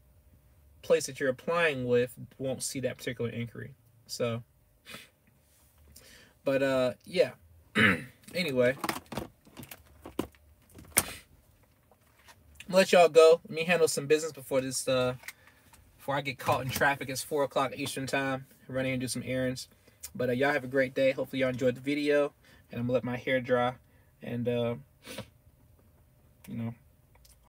place that you're applying with won't see that particular inquiry. So, but yeah. Anyway, I'm gonna let y'all go. Let me handle some business before this before I get caught in traffic. It's 4 o'clock Eastern time. Run in and do some errands. But y'all have a great day. Hopefully y'all enjoyed the video, and I'm gonna let my hair dry, and you know,